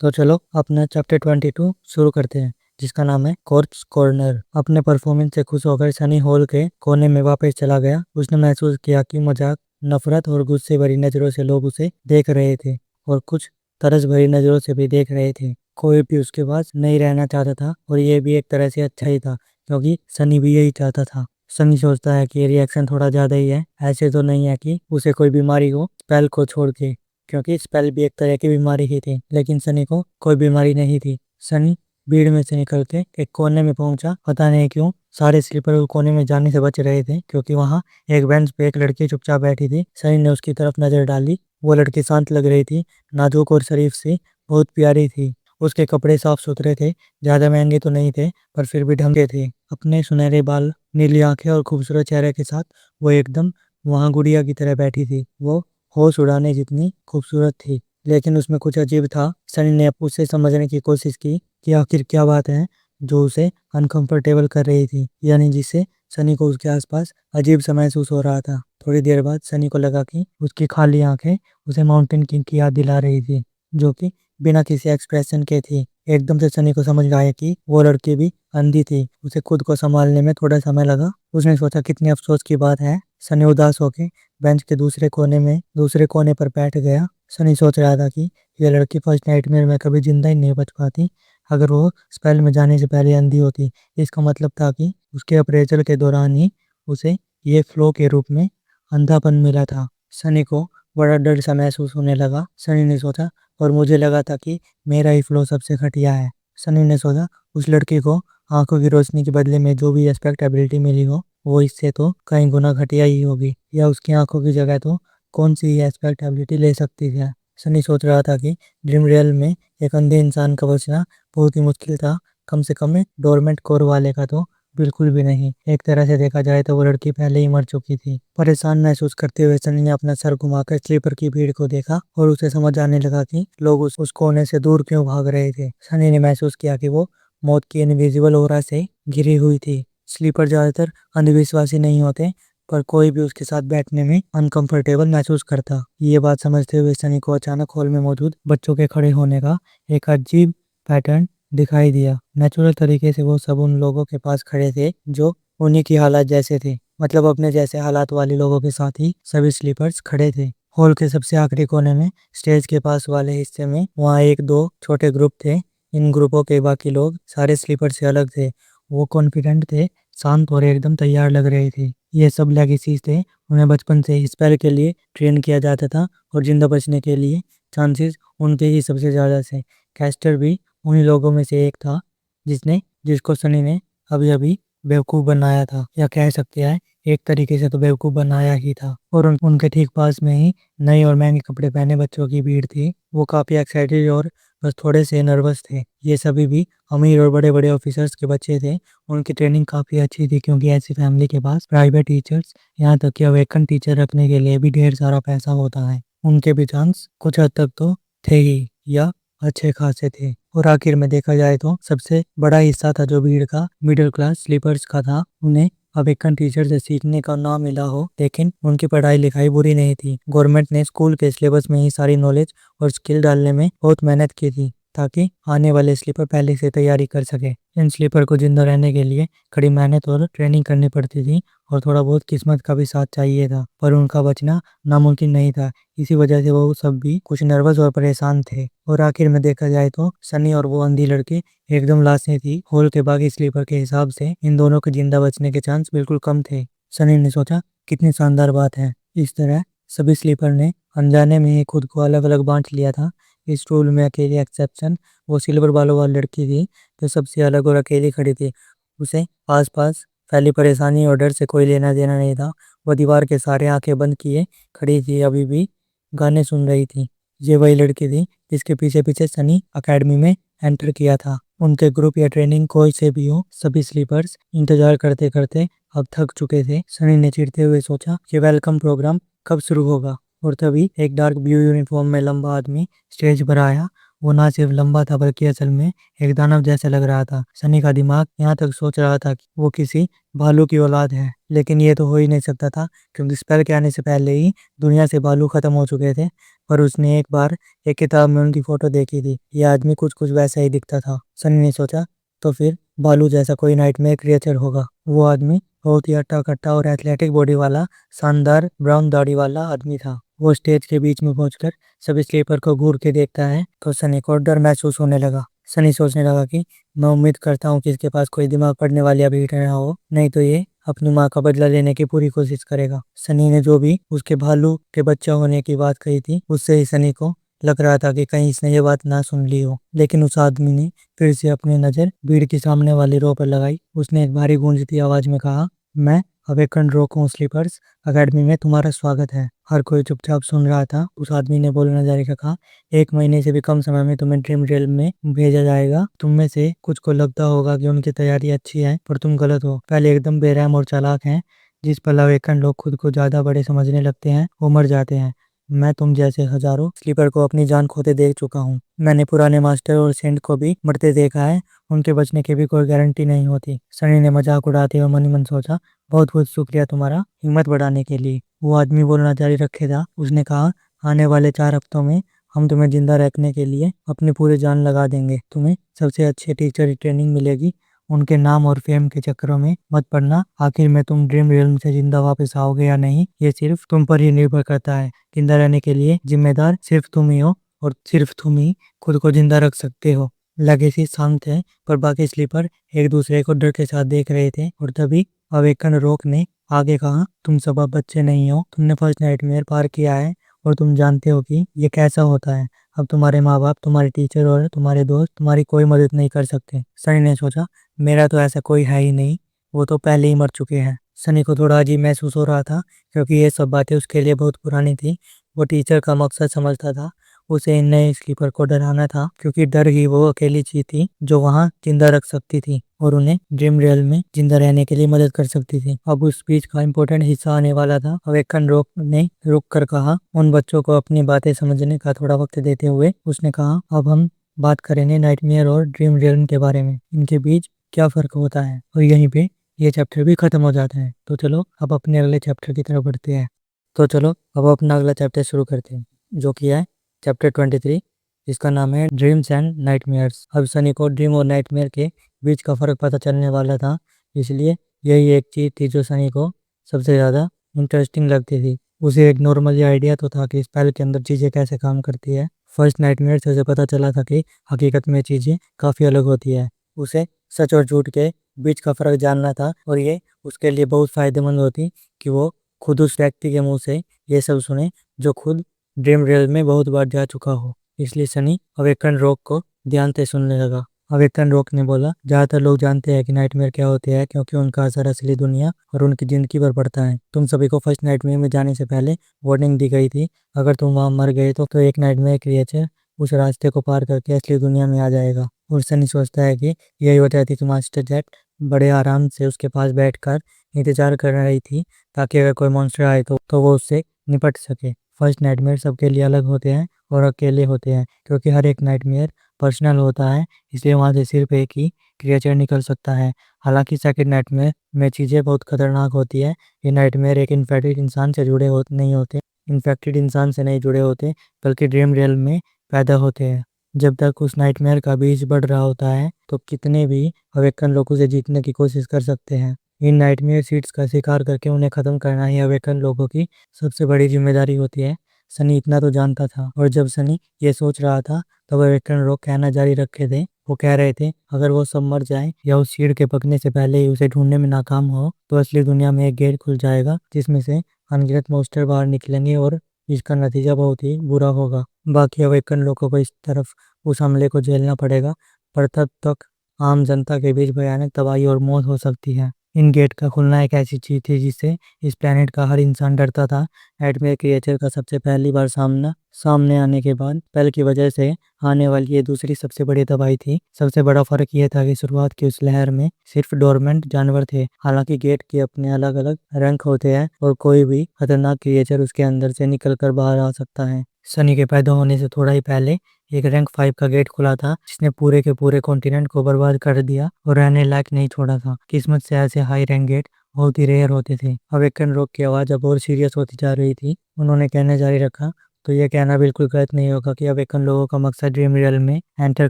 तो चलो अपना चैप्टर 22 शुरू करते हैं, जिसका नाम है कॉर्प्स कॉर्नर। अपने परफॉर्मेंस से खुश होकर सनी हॉल के कोने में वापस चला गया। उसने महसूस किया कि मजाक, नफरत और गुस्से भरी नजरों से लोग उसे देख रहे थे और कुछ तरस भरी नजरों से भी देख रहे थे। कोई भी उसके पास नहीं रहना चाहता था और ये भी एक तरह से अच्छा ही था, क्योंकि सनी भी यही चाहता था। सनी सोचता है कि ये रिएक्शन थोड़ा ज्यादा ही है। ऐसे तो नहीं है कि उसे कोई बीमारी हो स्पेल को छोड़ के, क्योंकि स्पेल भी एक तरह की बीमारी ही थी, लेकिन सनी को कोई बीमारी नहीं थी। सनी भीड़ में से निकल के एक कोने में पहुंचा। पता नहीं क्यों सारे स्लीपर उस कोने में जाने से बच रहे थे, क्योंकि वहां एक बेंच पे एक लड़की चुपचाप बैठी थी। सनी ने उसकी तरफ नजर डाली। वो लड़की शांत लग रही थी, नाजुक और शरीफ सी, बहुत प्यारी थी। उसके कपड़े साफ सुथरे थे, ज्यादा महंगे तो नहीं थे, पर फिर भी ढंग के थे। अपने सुनहरे बाल, नीली आंखें और खूबसूरत चेहरे के साथ वो एकदम वहां गुड़िया की तरह बैठी थी। वो होश उड़ाने जितनी खूबसूरत थी, लेकिन उसमें कुछ अजीब था। सनी ने उसे समझने की कोशिश की कि आखिर क्या बात है जो उसे अनकंफर्टेबल कर रही थी, यानी जिससे सनी को उसके आसपास अजीब सा महसूस हो रहा था। थोड़ी देर बाद सनी को लगा कि उसकी खाली आंखें उसे माउंटेन किंग की याद दिला रही थी, जो कि बिना किसी एक्सप्रेशन के थी। एकदम से सनी को समझ आया कि वो लड़की भी अंधी थी। उसे खुद को संभालने में थोड़ा समय लगा। उसने सोचा, कितनी अफसोस की बात है। सनी उदास होकर बेंच के दूसरे कोने पर बैठ गया। सनी सोच रहा था कि यह लड़की फर्स्ट नाइटमेयर में कभी जिंदा ही नहीं बच पाती अगर वो स्पेल में जाने से पहले अंधी होती। इसका मतलब था कि उसके अप्रेजल के दौरान ही उसे ये फ्लो के रूप में अंधापन मिला था। सनी को बड़ा डर सा महसूस होने लगा। सनी ने सोचा, और मुझे लगा था कि मेरा ही फ्लो सबसे घटिया है। सनी ने सोचा, उस लड़की को आंखों की रोशनी के बदले में जो भी एस्पेक्ट एबिलिटी मिली हो, वो इससे तो कई गुना घटिया ही होगी, या उसकी आंखों की जगह तो कौन सी एस्पेक्ट एबिलिटी ले सकती है। सनी सोच रहा था कि ड्रीम रियल में एक अंधे इंसान का बचना बहुत ही मुश्किल था। कम से कम डोरमेंट कोर वाले का तो बिल्कुल भी नहीं। एक तरह से देखा जाए तो वो लड़की पहले ही मर चुकी थी। परेशान महसूस करते हुए सनी ने अपना सर घुमाकर स्लीपर की भीड़ को देखा और उसे समझ आने लगा कि लोग उस कोने से दूर क्यों भाग रहे थे। सनी ने महसूस किया कि वो मौत की इनविजिबल ओरा से घिरी हुई थी। स्लीपर ज्यादातर अंधविश्वासी नहीं होते, पर कोई भी उसके साथ बैठने में अनकंफर्टेबल महसूस करता। ये बात समझते हुए सनी को अचानक हॉल में मौजूद बच्चों के खड़े होने का एक अजीब पैटर्न दिखाई दिया। नेचुरल तरीके से वो सब उन लोगों के पास खड़े थे जो उन्हीं की हालात जैसे थे, मतलब अपने जैसे हालात वाले लोगों के साथ ही सभी स्लीपर्स खड़े थे। हॉल के सबसे आखिरी कोने में स्टेज के पास वाले हिस्से में वहाँ एक दो छोटे ग्रुप थे। इन ग्रुपों के बाकी लोग सारे स्लीपर से अलग थे। वो कॉन्फिडेंट थे, शांत और एकदम तैयार लग रहे थे। ये सब लेगेसीज थे। उन्हें बचपन से ही स्पेल के लिए ट्रेन किया जाता था और जिंदा बचने के लिए चांसेस उनके ही सबसे ज़्यादा थे। कैस्टर भी उन्हीं लोगों में से एक था जिसको सनी ने अभी अभी बेवकूफ़ बनाया था, या कह सकते हैं एक तरीके से तो बेवकूफ़ बनाया ही था। और उनके ठीक पास में ही नए और महंगे कपड़े पहने बच्चों की भीड़ थी। वो काफ़ी एक्साइटेड और बस थोड़े से नर्वस थे। ये सभी भी अमीर और बड़े बड़े ऑफिसर्स के बच्चे थे। उनकी ट्रेनिंग काफ़ी अच्छी थी, क्योंकि ऐसी फैमिली के पास प्राइवेट टीचर्स, यहाँ तक कि अवेकन टीचर रखने के लिए भी ढेर सारा पैसा होता है। उनके भी चांस कुछ हद तक तो थे ही, या अच्छे खासे थे। और आखिर में देखा जाए तो सबसे बड़ा हिस्सा था जो भीड़ का मिडिल क्लास स्लीपर्स का था। उन्हें अमेरिकन टीचर से सीखने का ना मिला हो, लेकिन उनकी पढ़ाई लिखाई बुरी नहीं थी। गवर्नमेंट ने स्कूल के सिलेबस में ही सारी नॉलेज और स्किल डालने में बहुत मेहनत की थी, ताकि आने वाले स्लीपर पहले से तैयारी कर सके। इन स्लीपर को जिंदा रहने के लिए कड़ी मेहनत और ट्रेनिंग करनी पड़ती थी, और थोड़ा बहुत किस्मत का भी साथ चाहिए था, पर उनका बचना नामुमकिन नहीं था। इसी वजह से वो सब भी कुछ नर्वस और परेशान थे। और आखिर में देखा जाए तो सनी और वो अंधी लड़की एकदम लाशें थी। हॉल के बाकी स्लीपर के हिसाब से इन दोनों के जिंदा बचने के चांस बिल्कुल कम थे। सनी ने सोचा, कितनी शानदार बात है। इस तरह सभी स्लीपर ने अनजाने में ही खुद को अलग अलग बांट लिया था। इस रूल में अकेली एक्सेप्शन वो सिल्वर बालों वाली लड़की थी, जो सबसे अलग और अकेली खड़ी थी। उसे आसपास फैली परेशानी और डर से कोई लेना देना नहीं था। वो दीवार के सारे आंखें बंद किए खड़ी थी, अभी भी गाने सुन रही थी। ये वही लड़की थी जिसके पीछे पीछे सनी अकेडमी में एंटर किया था। उनके ग्रुप या ट्रेनिंग कोई से भी हो, सभी स्लीपर्स इंतजार करते करते अब थक चुके थे। सनी ने चिढ़ते हुए सोचा कि वेलकम प्रोग्राम कब शुरू होगा। और तभी एक डार्क ब्लू यूनिफॉर्म में लंबा आदमी स्टेज पर आया। वो ना सिर्फ लंबा था, बल्कि असल में एक दानव जैसा लग रहा था। सनी का दिमाग यहाँ तक सोच रहा था कि वो किसी भालू की औलाद है, लेकिन ये तो हो ही नहीं सकता था, क्योंकि स्पेल के आने से पहले ही दुनिया से भालू खत्म हो चुके थे। पर उसने एक बार एक किताब में उनकी फोटो देखी थी। ये आदमी कुछ कुछ वैसा ही दिखता था। सनी ने सोचा, तो फिर भालू जैसा कोई नाइटमेयर क्रिएचर होगा। वो आदमी बहुत ही हट्टा कट्टा और एथलेटिक बॉडी वाला, शानदार ब्राउन दाढ़ी वाला आदमी था। वो स्टेज के बीच में पहुंचकर सभी स्लीपर को घूर के देखता है तो सनी को डर महसूस होने लगा। सनी सोचने लगा कि मैं उम्मीद करता हूँ कि इसके पास कोई दिमाग पड़ने वाली अभी ना हो, नहीं तो ये अपनी माँ का बदला लेने की पूरी कोशिश करेगा। सनी ने जो भी उसके भालू के बच्चा होने की बात कही थी, उससे ही सनी को लग रहा था कि कहीं इसने ये बात ना सुन ली हो। लेकिन उस आदमी ने फिर से अपनी नजर भीड़ की सामने वाली रो पर लगाई। उसने एक भारी गूंजती आवाज में कहा, मैं अवेकन रॉक हूँ, स्लीपर्स अकेडमी में तुम्हारा स्वागत है। हर कोई चुपचाप सुन रहा था। उस आदमी ने बोलना जारी रखा, 1 महीने से भी कम समय में तुम्हें ड्रीम रियल में भेजा जाएगा। तुम में से कुछ को लगता होगा कि उनकी तैयारी अच्छी है, पर तुम गलत हो। पहले एकदम बेरहम और चालाक हैं। जिस पल अवेकन लोग खुद को ज्यादा बड़े समझने लगते हैं, वो मर जाते हैं। मैं तुम जैसे हजारों स्लीपर को अपनी जान खोते देख चुका हूँ। मैंने पुराने मास्टर और सेंट को भी मरते देखा है। उनके बचने की भी कोई गारंटी नहीं होती। सनी ने मजाक उड़ाते हुए मन ही मन सोचा, बहुत बहुत शुक्रिया तुम्हारा हिम्मत बढ़ाने के लिए। वो आदमी बोलना जारी रखेगा। उसने कहा, आने वाले 4 हफ्तों में हम तुम्हें जिंदा रखने के लिए अपनी पूरी जान लगा देंगे। तुम्हें सबसे अच्छे टीचर की ट्रेनिंग मिलेगी। उनके नाम और फेम के चक्करों में मत पड़ना। आखिर में तुम ड्रीम रियल से जिंदा वापस आओगे या नहीं, ये सिर्फ तुम पर ही निर्भर करता है। जिंदा रहने के लिए जिम्मेदार सिर्फ तुम ही हो, और सिर्फ तुम ही खुद को जिंदा रख सकते हो। लेगेसी शांत है, पर बाकी स्लीपर एक दूसरे को डर के साथ देख रहे थे। और तभी अवेकन रॉक ने आगे कहा, तुम सब अब बच्चे नहीं हो। तुमने फर्स्ट नाइटमेयर पार किया है, और तुम जानते हो कि ये कैसा होता है। अब तुम्हारे माँ बाप, तुम्हारे टीचर और तुम्हारे दोस्त तुम्हारी कोई मदद नहीं कर सकते। सनी ने सोचा, मेरा तो ऐसा कोई है ही नहीं, वो तो पहले ही मर चुके हैं। सनी को थोड़ा अजीब महसूस हो रहा था, क्योंकि ये सब बातें उसके लिए बहुत पुरानी थी। वो टीचर का मकसद समझता था, उसे इन नए स्लीपर को डराना था, क्योंकि डर ही वो अकेली चीज थी जो वहाँ जिंदा रख सकती थी और उन्हें ड्रीम रियल में जिंदा रहने के लिए मदद कर सकती थी। अब उस स्पीच का इम्पोर्टेंट हिस्सा आने वाला था। अवेकन रॉक ने रुक कर कहा, उन बच्चों को अपनी बातें समझने का थोड़ा वक्त देते हुए उसने कहा, अब हम बात करेंगे नाइटमेयर और ड्रीम रियल के बारे में, इनके बीच क्या फर्क होता है। और यहीं पे ये चैप्टर भी खत्म हो जाता है। तो चलो अब अपने अगले चैप्टर की तरफ बढ़ते हैं। तो चलो अब अपना अगला चैप्टर शुरू करते हैं, जो कि है चैप्टर 23, जिसका नाम है ड्रीम्स एंड नाइटमेयर्स। अब सनी को ड्रीम और नाइटमेयर के बीच का फ़र्क पता चलने वाला था, इसलिए यही एक चीज़ थी जो सनी को सबसे ज़्यादा इंटरेस्टिंग लगती थी। उसे एक नॉर्मल आइडिया तो था कि स्पेल के अंदर चीज़ें कैसे काम करती है। फर्स्ट नाइटमेयर से उसे पता चला था कि हकीकत में चीज़ें काफ़ी अलग होती है। उसे सच और झूठ के बीच का फ़र्क जानना था, और ये उसके लिए बहुत फ़ायदेमंद होती कि वो खुद उस व्यक्ति के मुंह से ये सब सुने जो खुद ड्रीम रियल में बहुत बार जा चुका हो। इसलिए सनी अवेकन रॉक को ध्यान से सुनने लगा। अवेकन रॉक ने बोला, ज़्यादातर लोग जानते हैं कि नाइटमेयर क्या होते हैं, क्योंकि उनका असर असली दुनिया और उनकी ज़िंदगी पर पड़ता है। तुम सभी को फर्स्ट नाइटमेयर में जाने से पहले वार्निंग दी गई थी, अगर तुम वहाँ मर गए तो एक नाइटमेयर क्रिएचर उस रास्ते को पार करके असली दुनिया में आ जाएगा। और सनी सोचता है कि यही वजह थी कि मास्टर जेट बड़े आराम से उसके पास बैठकर इंतजार कर रही थी, ताकि अगर कोई मॉन्स्टर आए तो वो उससे निपट सके। फर्स्ट नाइटमेयर सबके लिए अलग होते हैं और अकेले होते हैं, क्योंकि हर एक नाइटमेयर पर्सनल होता है, इसलिए वहाँ से सिर्फ एक ही क्रिएचर निकल सकता है। हालांकि सेकंड नाइटमेयर में चीज़ें बहुत खतरनाक होती है। ये नाइटमेयर एक इन्फेक्टेड इंसान से जुड़े नहीं होते, इन्फेक्टेड इंसान से नहीं जुड़े होते, बल्कि ड्रीम रियल में पैदा होते हैं। जब तक उस नाइटमेयर का बीज बढ़ रहा होता है तो कितने भी अवेकन लोग उसे जीतने की कोशिश कर सकते हैं। इन नाइटमेयर सीड्स का शिकार करके उन्हें खत्म करना ही अवेकन लोगों की सबसे बड़ी जिम्मेदारी होती है। सनी इतना तो जानता था, और जब सनी ये सोच रहा था तब अवेकन लोग कहना जारी रखे थे। वो कह रहे थे, अगर वो सब मर जाए या उस सीड के पकने से पहले ही उसे ढूंढने में नाकाम हो तो असली दुनिया में एक गेट खुल जाएगा, जिसमें से अनगिनत मॉन्स्टर बाहर निकलेंगे और इसका नतीजा बहुत ही बुरा होगा। बाकी अवेकन लोगों को इस तरफ उस हमले को झेलना पड़ेगा, पर तब तक आम जनता के बीच भयानक तबाही और मौत हो सकती है। इन गेट का खुलना एक ऐसी चीज थी जिससे इस प्लेनेट का हर इंसान डरता था। नाइटमेयर क्रिएचर का सबसे पहली बार सामने आने के बाद स्पेल की वजह से आने वाली ये दूसरी सबसे बड़ी तबाही थी। सबसे बड़ा फर्क ये था कि शुरुआत की उस लहर में सिर्फ डोरमेंट जानवर थे। हालांकि गेट के अपने अलग अलग रैंक होते हैं और कोई भी खतरनाक क्रिएचर उसके अंदर से निकल कर बाहर आ सकता है। सनी के पैदा होने से थोड़ा ही पहले एक रैंक 5 का गेट खुला था, जिसने पूरे के पूरे कॉन्टिनेंट को बर्बाद कर दिया और रहने लायक नहीं छोड़ा था। किस्मत से ऐसे हाई रैंक गेट बहुत ही रेयर होते थे। अवेकन रॉक की आवाज़ अब और सीरियस होती जा रही थी। उन्होंने कहना जारी रखा, तो ये कहना बिल्कुल गलत नहीं होगा कि अवेकन लोगों का मकसद ड्रीम रियल में एंटर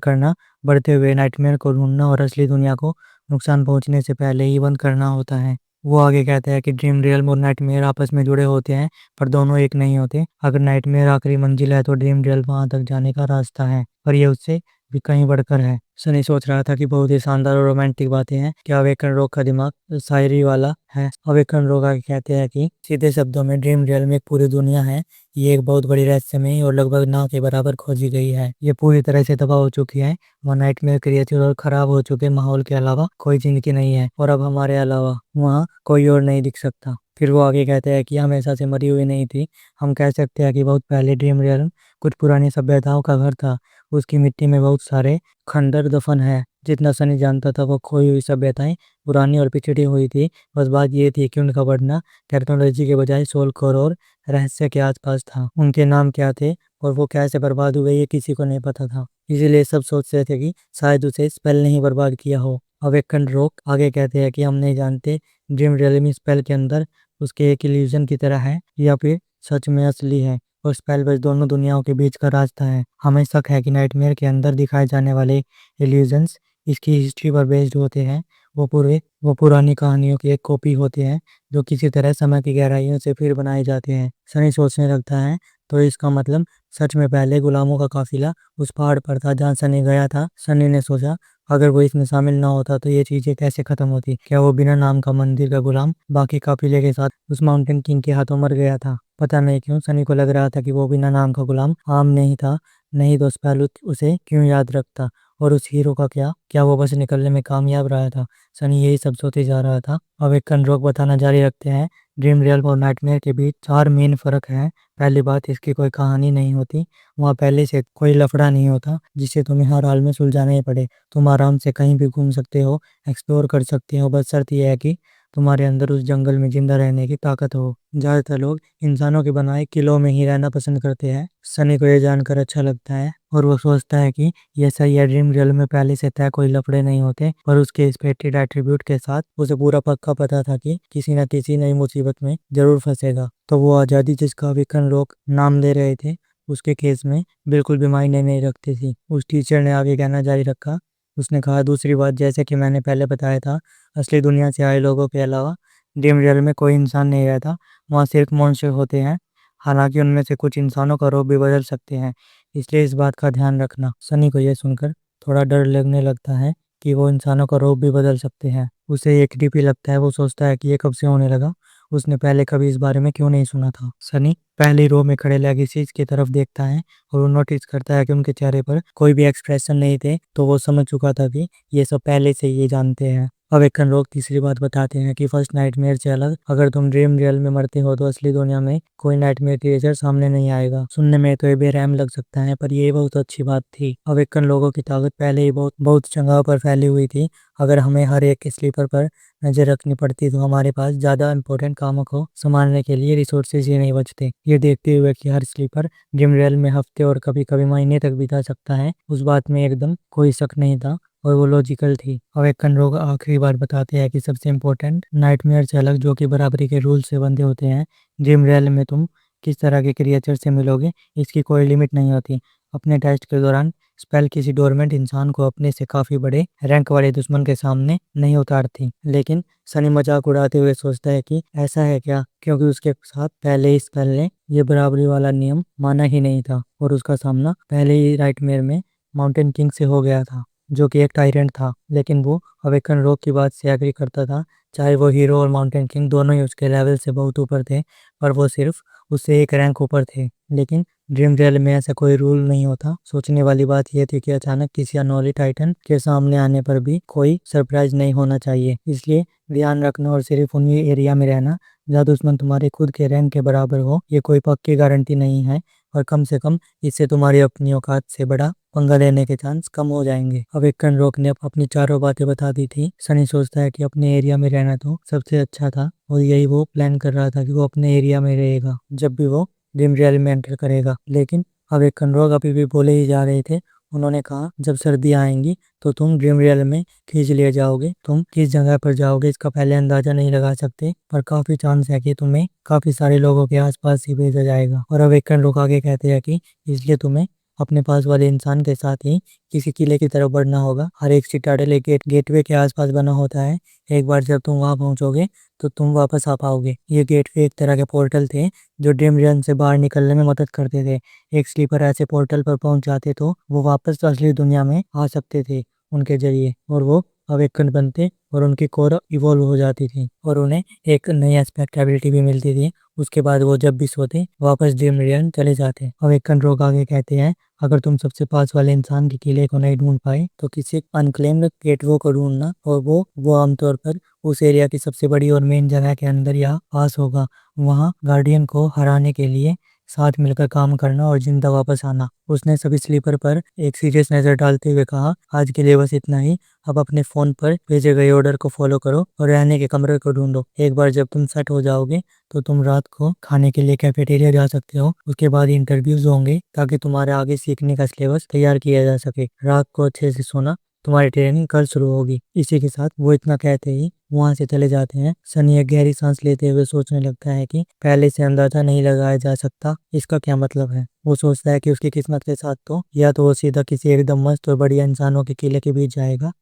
करना, बढ़ते हुए नाइटमेयर को ढूंढना और असली दुनिया को नुकसान पहुंचने से पहले ही बंद करना होता है। वो आगे कहता है कि ड्रीम रियल और नाइटमेयर आपस में जुड़े होते हैं, पर दोनों एक नहीं होते। अगर नाइटमेयर आखिरी मंजिल है तो ड्रीम रियल वहां तक जाने का रास्ता है, पर यह उससे भी कहीं बढ़कर है। सनी सोच रहा था कि बहुत ही शानदार और रोमांटिक बातें हैं। क्या अवेकन रॉक का दिमाग शायरी वाला है? अवेकन रॉक आगे कहते हैं कि सीधे शब्दों में ड्रीम रियल में एक पूरी दुनिया है। ये एक बहुत बड़ी रहस्यमयी और लगभग ना के बराबर खोजी गई है। ये पूरी तरह से तबाह हो चुकी है। वहाँ नाइटमेयर क्रिएचर और खराब हो चुके माहौल के अलावा कोई जिंदगी नहीं है, और अब हमारे अलावा वहाँ कोई और नहीं दिख सकता। फिर वो आगे कहते हैं कि हमेशा से मरी हुई नहीं थी। हम कह सकते हैं कि बहुत पहले ड्रीम रियल कुछ पुरानी सभ्यताओं का घर था। उसकी मिट्टी में बहुत सारे खंडर दफन है। जितना सनी जानता था वो खोई हुई सभ्यताएं पुरानी और पिछड़ी हुई थी। बस बात ये थी कि उनका बढ़ना टेक्नोलॉजी के बजाय सोल कोर और रहस्य के आसपास था। उनके नाम क्या थे और वो कैसे बर्बाद हुए ये किसी को नहीं पता था। इसीलिए सब सोचते थे कि शायद उसे स्पेल ने ही बर्बाद किया हो। अवेकन रॉक आगे कहते हैं कि हम नहीं जानते ड्रीम रियलिटी स्पेल के अंदर उसके एक इल्यूजन की तरह है या फिर सच में असली है, और स्पेल बस दोनों दुनियाओं के बीच का रास्ता है। हमें शक है कि नाइटमेयर के अंदर दिखाए जाने वाले इल्यूजन्स इसकी हिस्ट्री पर बेस्ड होते हैं। वो पुरानी कहानियों की एक कॉपी होते हैं जो किसी तरह समय की गहराइयों से फिर बनाए जाते हैं। सनी सोचने लगता है, तो इसका मतलब सच में पहले गुलामों का काफिला उस पहाड़ पर था जहाँ सनी गया था। सनी ने सोचा, अगर वो इसमें शामिल ना होता तो ये चीजें कैसे खत्म होती? क्या वो बिना नाम का मंदिर का गुलाम बाकी काफिले के साथ उस माउंटेन किंग के हाथों मर गया था? पता नहीं क्यों सनी को लग रहा था कि वो बिना नाम का गुलाम आम नहीं था। नहीं तो पहलू उसे क्यों याद रखता? और उस हीरो का क्या वो बस निकलने में कामयाब रहा था? सनी यही सब सोचे जा रहा था। अब एक रोक बताना जारी रखते हैं ड्रीम रियल और नाइटमेयर के बीच 4 मेन फ़र्क हैं। पहली बात, इसकी कोई कहानी नहीं होती। वहाँ पहले से कोई लफड़ा नहीं होता जिसे तुम्हें हर हाल में सुलझाना ही पड़े। तुम आराम से कहीं भी घूम सकते हो, एक्सप्लोर कर सकते हो, बस शर्त यह है कि तुम्हारे अंदर उस जंगल में जिंदा रहने की ताकत हो। ज़्यादातर लोग इंसानों के बनाए किलों में ही रहना पसंद करते हैं। सनी को ये जानकर अच्छा लगता है और वो सोचता है कि ये सही है। ड्रीम रियल में पहले से तय कोई लफड़े नहीं होते, पर उसके स्पेक्टेड एट्रीब्यूट के साथ उसे पूरा पक्का पता था कि किसी न किसी नई मुसीबत में जरूर फंसेगा। तो वो आज़ादी जिसका विकर्ण लोग नाम ले रहे थे, उसके केस में बिल्कुल भी मायने नहीं रखती थी। उस टीचर ने आगे कहना जारी रखा। उसने कहा, दूसरी बात, जैसे कि मैंने पहले बताया था, असली दुनिया से आए लोगों के अलावा ड्रीम रियल में कोई इंसान नहीं रहता। वहाँ सिर्फ मॉन्स्टर होते हैं। हालांकि उनमें से कुछ इंसानों का रूप भी बदल सकते हैं, इसलिए इस बात का ध्यान रखना। सनी को यह सुनकर थोड़ा डर लगने लगता है कि वो इंसानों का रूप भी बदल सकते हैं। उसे एक डीपी लगता है। वो सोचता है कि ये कब से होने लगा। उसने पहले कभी इस बारे में क्यों नहीं सुना था। सनी पहली रो में खड़े लेगेसीज की तरफ देखता है और वो नोटिस करता है कि उनके चेहरे पर कोई भी एक्सप्रेशन नहीं थे। तो वो समझ चुका था कि ये सब पहले से ही ये जानते हैं। अवेकन लोग तीसरी बात बताते हैं कि फर्स्ट नाइटमेयर से अलग, अगर तुम ड्रीम रियल में मरते हो तो असली दुनिया में कोई नाइटमेयर क्रिएचर सामने नहीं आएगा। सुनने में तो ये बेरहम लग सकता है, पर ये बहुत अच्छी बात थी। अवेकन लोगों की ताकत पहले ही बहुत बहुत जगह पर फैली हुई थी। अगर हमें हर एक स्लीपर पर नजर रखनी पड़ती तो हमारे पास ज्यादा इंपॉर्टेंट कामों को संभालने के लिए रिसोर्सेज ही नहीं बचते। ये देखते हुए कि हर स्लीपर ड्रीम रियल में हफ्ते और कभी कभी महीने तक बिता सकता है, उस बात में एकदम कोई शक नहीं था और वो लॉजिकल थी। अवेकन लोग आखिरी बार बताते हैं कि सबसे इम्पोर्टेंट, नाइटमेयर से अलग जो कि बराबरी के रूल से बंधे होते हैं। ड्रीम रियल में तुम किस तरह के क्रिएचर से मिलोगे इसकी कोई लिमिट नहीं होती। अपने टेस्ट के दौरान स्पेल किसी डोरमेंट इंसान को अपने से काफी बड़े रैंक वाले दुश्मन के सामने नहीं उतारती। लेकिन सनी मजाक उड़ाते हुए सोचता है कि ऐसा है क्या, क्योंकि उसके साथ पहले ही स्पेल ने ये बराबरी वाला नियम माना ही नहीं था और उसका सामना पहले ही नाइटमेयर में माउंटेन किंग से हो गया था, जो कि एक टायरेंट था। लेकिन वो अवेकन रॉक की बात से एग्री करता था। चाहे वो हीरो और माउंटेन किंग दोनों ही उसके लेवल से बहुत ऊपर थे, पर वो सिर्फ उससे एक रैंक ऊपर थे। लेकिन ड्रीम रियल में ऐसा कोई रूल नहीं होता। सोचने वाली बात यह थी कि अचानक किसी अनोली टाइटन के सामने आने पर भी कोई सरप्राइज नहीं होना चाहिए। इसलिए ध्यान रखना और सिर्फ उन्हीं एरिया में रहना जहाँ दुश्मन तुम्हारे खुद के रैंक के बराबर हो। ये कोई पक्की गारंटी नहीं है, और कम से कम इससे तुम्हारी अपनी औकात से बड़ा पंगा लेने के चांस कम हो जाएंगे। अब एक रॉक ने अपनी चारों बातें बता दी थी। सनी सोचता है कि अपने एरिया में रहना तो सबसे अच्छा था और यही वो प्लान कर रहा था कि वो अपने एरिया में रहेगा जब भी वो ड्रीम रियल में एंटर करेगा। लेकिन अब एक रॉक अभी भी बोले ही जा रहे थे। उन्होंने कहा, जब सर्दियाँ आएंगी तो तुम ड्रीम रियल में खींच लिए जाओगे। तुम किस जगह पर जाओगे इसका पहले अंदाजा नहीं लगा सकते, पर काफी चांस है कि तुम्हें काफी सारे लोगों के आसपास ही भेजा जाएगा। और अब एक लोग आगे कहते हैं कि इसलिए तुम्हें अपने पास वाले इंसान के साथ ही किसी किले की तरफ बढ़ना होगा। हर एक सिटाडेल एक गेटवे के आसपास बना होता है। एक बार जब तुम वहां पहुंचोगे तो तुम वापस आ पाओगे। ये गेटवे एक तरह के पोर्टल थे जो ड्रीम रियल से बाहर निकलने में मदद करते थे। एक स्लीपर ऐसे पोर्टल पर पहुंच जाते तो वो वापस असली दुनिया में आ सकते थे उनके जरिए, और वो अवेकन बनते और उनकी कोर इवॉल्व हो जाती थी और उन्हें एक नई एस्पेक्ट एबिलिटी भी मिलती थी। उसके बाद वो जब भी सोते वापस ड्रीम रियल चले जाते। अवेकन रोग आगे कहते हैं, अगर तुम सबसे पास वाले इंसान के किले को नहीं ढूंढ पाए तो किसी अनक्लेम्ड गेटवे को ढूंढना, और वो आमतौर पर उस एरिया की सबसे बड़ी और मेन जगह के अंदर या पास होगा। वहाँ गार्डियन को हराने के लिए साथ मिलकर काम करना और जिंदा वापस आना। उसने सभी स्लीपर पर एक सीरियस नजर डालते हुए कहा, आज के लिए बस इतना ही। अब अपने फोन पर भेजे गए ऑर्डर को फॉलो करो और रहने के कमरे को ढूंढो। एक बार जब तुम सेट हो जाओगे तो तुम रात को खाने के लिए कैफेटेरिया जा सकते हो। उसके बाद इंटरव्यूज होंगे ताकि तुम्हारे आगे सीखने का सिलेबस तैयार किया जा सके। रात को अच्छे से सोना, तुम्हारी ट्रेनिंग कल शुरू होगी। इसी के साथ वो इतना कहते ही वहां से चले जाते हैं। सनी एक गहरी सांस लेते हुए सोचने लगता है कि पहले से अंदाजा नहीं लगाया जा सकता इसका क्या मतलब है। वो सोचता है कि उसकी किस्मत के साथ तो या तो वो सीधा किसी एकदम मस्त और बढ़िया इंसानों के किले के बीच जाएगा,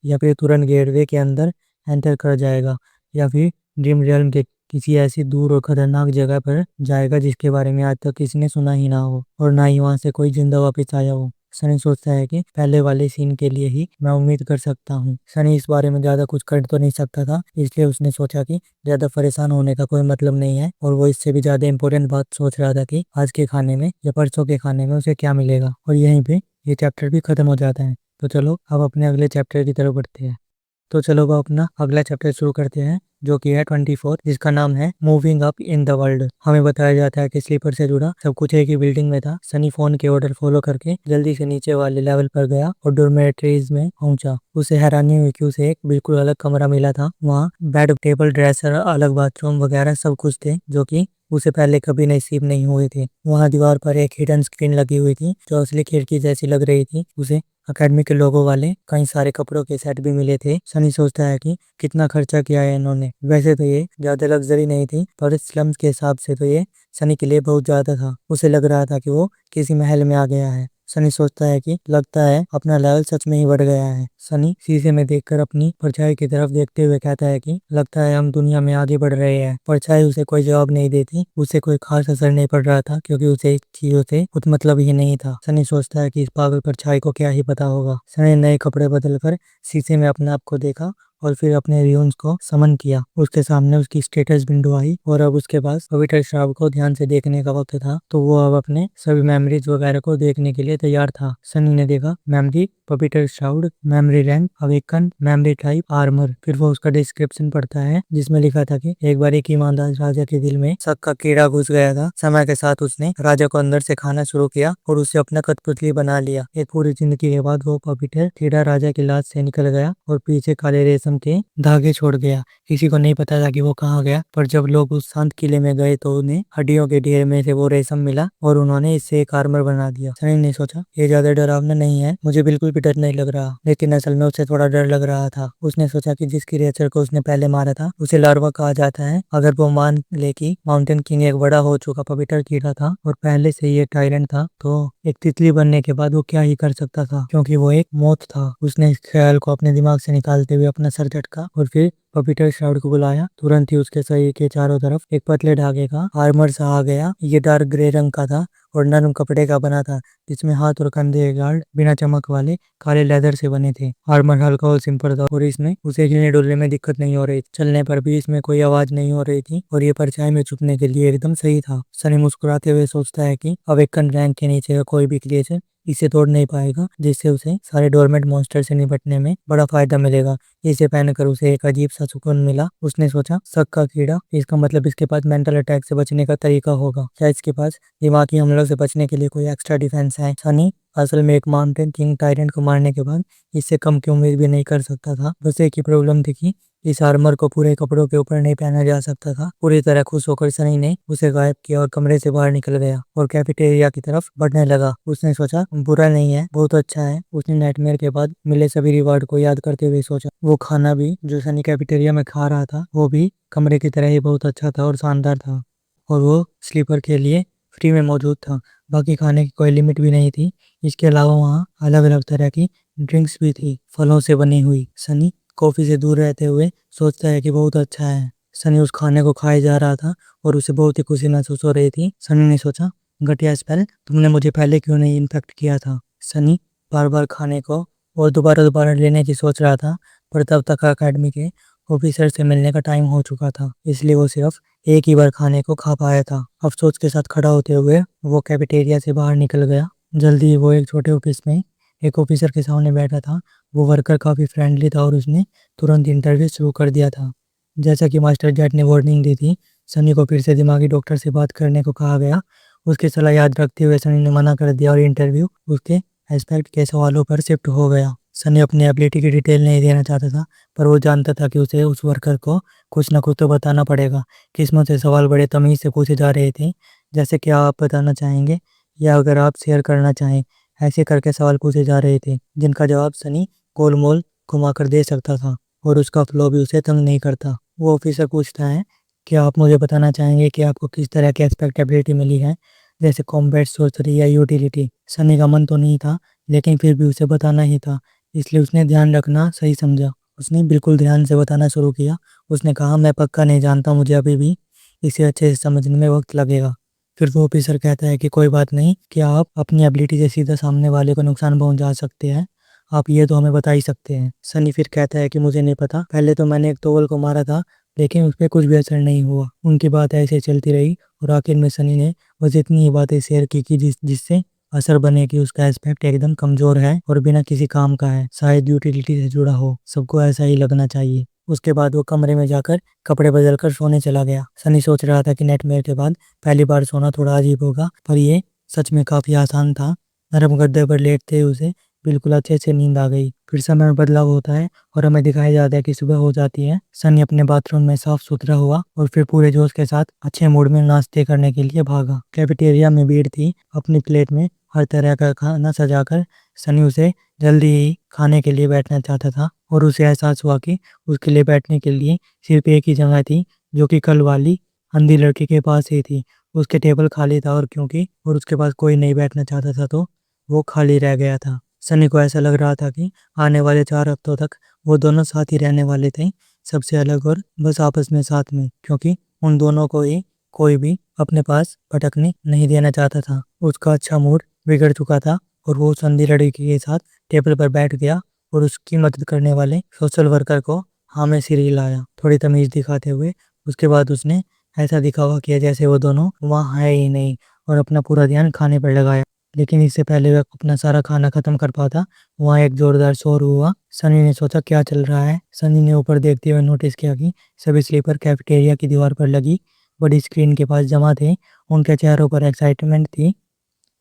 या फिर तुरंत गेटवे के अंदर एंटर कर जाएगा, या फिर ड्रीम रियल के किसी ऐसी दूर और खतरनाक जगह पर जाएगा जिसके बारे में आज तक किसी ने सुना ही ना हो और ना ही वहां से कोई जिंदा वापस आया हो। सनी सोचता है कि पहले वाले सीन के लिए ही मैं उम्मीद कर सकता हूँ। सनी इस बारे में ज्यादा कुछ कर तो नहीं सकता था, इसलिए उसने सोचा कि ज्यादा परेशान होने का कोई मतलब नहीं है, और वो इससे भी ज्यादा इंपॉर्टेंट बात सोच रहा था कि आज के खाने में या परसों के खाने में उसे क्या मिलेगा। और यहीं पे ये चैप्टर भी खत्म हो जाता है। तो चलो अब अपने अगले चैप्टर की तरफ बढ़ते हैं। तो चलो अब अपना अगला चैप्टर शुरू करते हैं। जो कि है 24, जिसका नाम है moving up in the world. हमें बताया जाता है कि स्लीपर से जुड़ा सब कुछ एक ही बिल्डिंग में था। सनी फोन के ऑर्डर फॉलो करके जल्दी से नीचे वाले लेवल पर गया और डॉर्मेट्रीज में पहुंचा। उसे हैरानी हुई कि उसे एक बिल्कुल अलग कमरा मिला था। वहाँ बेड, टेबल, ड्रेसर, अलग बाथरूम वगैरह सब कुछ थे, जो कि उसे पहले कभी नसीब नहीं हुए थे। वहाँ दीवार पर एक हिडन स्क्रीन लगी हुई थी जो असली खिड़की जैसी लग रही थी। उसे अकेडमी के लोगों वाले कई सारे कपड़ों के सेट भी मिले थे। सनी सोचता है कि कितना खर्चा किया है इन्होंने। वैसे तो ये ज्यादा लग्जरी नहीं थी, पर स्लम्स के हिसाब से तो ये सनी के लिए बहुत ज्यादा था। उसे लग रहा था कि वो किसी महल में आ गया है। सनी सोचता है कि लगता है अपना लेवल सच में ही बढ़ गया है। सनी शीशे में देखकर अपनी परछाई की तरफ देखते हुए कहता है कि लगता है हम दुनिया में आगे बढ़ रहे हैं। परछाई उसे कोई जवाब नहीं देती। उसे कोई खास असर नहीं पड़ रहा था, क्योंकि उसे इस चीजों से कुछ मतलब ही नहीं था। सनी सोचता है कि इस पागल परछाई को क्या ही पता होगा। सनी नए कपड़े बदलकर शीशे में अपने आप को देखा और फिर अपने रियून्स को समन किया। उसके सामने उसकी स्टेटस विंडो आई और अब उसके पास पवित्र श्राव को ध्यान से देखने का वक्त था। तो वो अब अपने सभी मेमोरीज वगैरह को देखने के लिए तैयार था। सनी ने देखा मेमोरी, पवित्र shroud, memory rank, awaken, memory type, armour. फिर वो उसका डिस्क्रिप्शन पढ़ता है, जिसमें लिखा था कि एक बार एक ईमानदार राजा के दिल में शक का कीड़ा घुस गया था। समय के साथ उसने राजा को अंदर से खाना शुरू किया और उसे अपना कठपुतली बना लिया। एक पूरी जिंदगी के बाद वो पवित्र कीड़ा राजा की लाश से निकल गया और पीछे काले रेशम के धागे छोड़ गया। किसी को नहीं पता था कि वो कहाँ गया, पर जब लोग उस शांत किले में गए तो उन्हें हड्डियों के ढेर में से वो रेशम मिला और उन्होंने इससे एक आर्मर बना दिया। सनी ने सोचा ये ज्यादा डरावना नहीं है, मुझे बिल्कुल भी डर नहीं लग रहा, लेकिन असल में उसे थोड़ा डर लग रहा था। उसने सोचा कि जिस क्रिएचर को उसने पहले मारा था उसे लार्वा कहा जाता है। अगर वो मान ले कि माउंटेन किंग एक बड़ा हो चुका पवित्र कीड़ा था और पहले से ये टायरेंट था, तो एक तितली बनने के बाद वो क्या ही कर सकता था, क्योंकि वो एक मौत था। उसने इस ख्याल को अपने दिमाग से निकालते हुए अपना सर झटका और फिर पपीटर श्राउड को बुलाया। तुरंत ही उसके शरीर के चारों तरफ एक पतले धागे का आर्मर सा आ गया। ये डार्क ग्रे रंग का था और नरम कपड़े का बना था, जिसमें हाथ और कंधे के गार्ड बिना चमक वाले काले लेदर से बने थे। आर्मर हल्का और सिंपल था और इसमें उसे हिलने डुलने में दिक्कत नहीं हो रही थी। चलने पर भी इसमें कोई आवाज नहीं हो रही थी और ये परछाई में छुपने के लिए एकदम सही था। सनी मुस्कुराते हुए सोचता है कि अवेकन रैंक के नीचे का कोई भी क्रिएचर इसे तोड़ नहीं पाएगा, जिससे उसे सारे डोरमेट मॉन्स्टर से निपटने में बड़ा फायदा मिलेगा। इसे पहनकर उसे एक अजीब सा सुकून मिला। उसने सोचा शक का कीड़ा, इसका मतलब इसके पास मेंटल अटैक से बचने का तरीका होगा। क्या इसके पास दिमागी हमलों से बचने के लिए कोई एक्स्ट्रा डिफेंस है? सनी असल में एक माउंटेन किंग टायरेंट को मारने के बाद इससे कम की उम्मीद भी नहीं कर सकता था। बस एक ही प्रॉब्लम थी कि इस आर्मर को पूरे कपड़ों के ऊपर नहीं पहना जा सकता था। पूरी तरह खुश होकर सनी ने उसे गायब किया और कमरे से बाहर निकल गया और कैफेटेरिया की तरफ बढ़ने लगा। उसने सोचा बुरा नहीं है, बहुत अच्छा है। उसने नाइटमेयर के बाद मिले सभी रिवार्ड को याद करते हुए सोचा वो खाना भी जो सनी कैफेटेरिया में खा रहा था वो भी कमरे की तरह ही बहुत अच्छा था और शानदार था, और वो स्लीपर के लिए फ्री में मौजूद था। बाकी खाने की कोई लिमिट भी नहीं थी। इसके अलावा वहाँ अलग अलग तरह की ड्रिंक्स भी थी, फलों से बनी हुई। सनी कॉफी से दूर रहते हुए सोचता है कि बहुत अच्छा है। सनी उस खाने को खाए जा रहा था और उसे बहुत ही खुशी महसूस हो रही थी। सनी ने सोचा घटिया स्पेल, तुमने मुझे पहले क्यों नहीं इन्फेक्ट किया था? सनी बार बार खाने को और दोबारा दोबारा लेने की सोच रहा था, पर तब तक अकेडमी के ऑफिसर से मिलने का टाइम हो चुका था, इसलिए वो सिर्फ एक ही बार खाने को खा पाया था। अफसोस के साथ खड़ा होते हुए वो कैफेटेरिया से बाहर निकल गया। जल्दी ही वो एक छोटे ऑफिस में एक ऑफिसर के सामने बैठा था। वो वर्कर काफ़ी फ्रेंडली था और उसने तुरंत इंटरव्यू शुरू कर दिया था। जैसा कि मास्टर जेट ने वार्निंग दी थी, सनी को फिर से दिमागी डॉक्टर से बात करने को कहा गया। उसकी सलाह याद रखते हुए सनी ने मना कर दिया और इंटरव्यू उसके एस्पेक्ट के सवालों पर शिफ्ट हो गया। सनी अपनी एबिलिटी की डिटेल नहीं देना चाहता था, पर वो जानता था कि उसे उस वर्कर को कुछ ना कुछ तो बताना पड़ेगा। किस्मत से सवाल बड़े तमीज़ से पूछे जा रहे थे, जैसे क्या आप बताना चाहेंगे या अगर आप शेयर करना चाहें। ऐसे करके सवाल पूछे जा रहे थे जिनका जवाब सनी गोलमोल घुमाकर दे सकता था और उसका फ्लो भी उसे तंग नहीं करता। वो ऑफिसर पूछता है क्या आप मुझे बताना चाहेंगे कि आपको किस तरह की एक्सपेक्टेबिलिटी मिली है, जैसे कॉम्बैट, सोर्सरी या यूटिलिटी। सनी का मन तो नहीं था, लेकिन फिर भी उसे बताना ही था, इसलिए उसने ध्यान रखना सही समझा। उसने बिल्कुल ध्यान से बताना शुरू किया। उसने कहा मैं पक्का नहीं जानता, मुझे अभी भी इसे अच्छे से समझने में वक्त लगेगा। फिर वो ऑफिसर कहता है कि कोई बात नहीं, क्या आप अपनी एबिलिटी से सीधा सामने वाले को नुकसान पहुंचा सकते हैं? आप ये तो हमें बता ही सकते हैं। सनी फिर कहता है कि मुझे नहीं पता, पहले तो मैंने एक तोवल को मारा था, लेकिन उस पर कुछ भी असर नहीं हुआ। उनकी बात ऐसे चलती रही और आखिर में सनी ने बस इतनी ही बातें शेयर की कि जिससे असर बने कि उसका एस्पेक्ट एकदम कमजोर है और बिना किसी काम का है, शायद यूटिलिटी से जुड़ा हो। सबको ऐसा ही लगना चाहिए। उसके बाद वो कमरे में जाकर कपड़े बदल कर सोने चला गया। सनी सोच रहा था कि नाइटमेयर के बाद पहली बार सोना थोड़ा अजीब होगा, पर ये सच में काफी आसान था। नरम गद्दे पर लेटते ही उसे बिल्कुल अच्छे से नींद आ गई। फिर समय में बदलाव होता है और हमें दिखाया जाता है कि सुबह हो जाती है। सनी अपने बाथरूम में साफ सुथरा हुआ और फिर पूरे जोश के साथ अच्छे मूड में नाश्ते करने के लिए भागा। कैफेटेरिया में भीड़ थी। अपनी प्लेट में हर तरह का खाना सजाकर सनी उसे जल्दी ही खाने के लिए बैठना चाहता था, और उसे एहसास हुआ कि उसके लिए बैठने के लिए सिर्फ एक ही जगह थी, जो कि कल वाली अंधी लड़की के पास ही थी। उसके टेबल खाली था, और उसके पास कोई नहीं बैठना चाहता था, तो वो खाली रह गया था। सनी को ऐसा लग रहा था कि आने वाले 4 हफ्तों तक वो दोनों साथ ही रहने वाले थे, सबसे अलग और बस आपस में साथ में, क्योंकि उन दोनों को ही कोई भी अपने पास भटकने नहीं देना चाहता था। उसका अच्छा मूड बिगड़ चुका था और वो उस अंधी लड़की के साथ टेबल पर बैठ गया और उसकी मदद करने वाले सोशल वर्कर को हाँ में सिर हिलाया, थोड़ी तमीज दिखाते हुए। उसके बाद उसने ऐसा दिखावा किया जैसे वो दोनों वहाँ है ही नहीं, और अपना पूरा ध्यान खाने पर लगाया। लेकिन इससे पहले वह अपना सारा खाना खत्म कर पाता, वहाँ एक जोरदार शोर हुआ। सनी ने सोचा क्या चल रहा है। सनी ने ऊपर देखते हुए नोटिस किया कि सभी स्लीपर कैफेटेरिया की दीवार पर लगी बड़ी स्क्रीन के पास जमा थे। उनके चेहरों पर एक्साइटमेंट थी।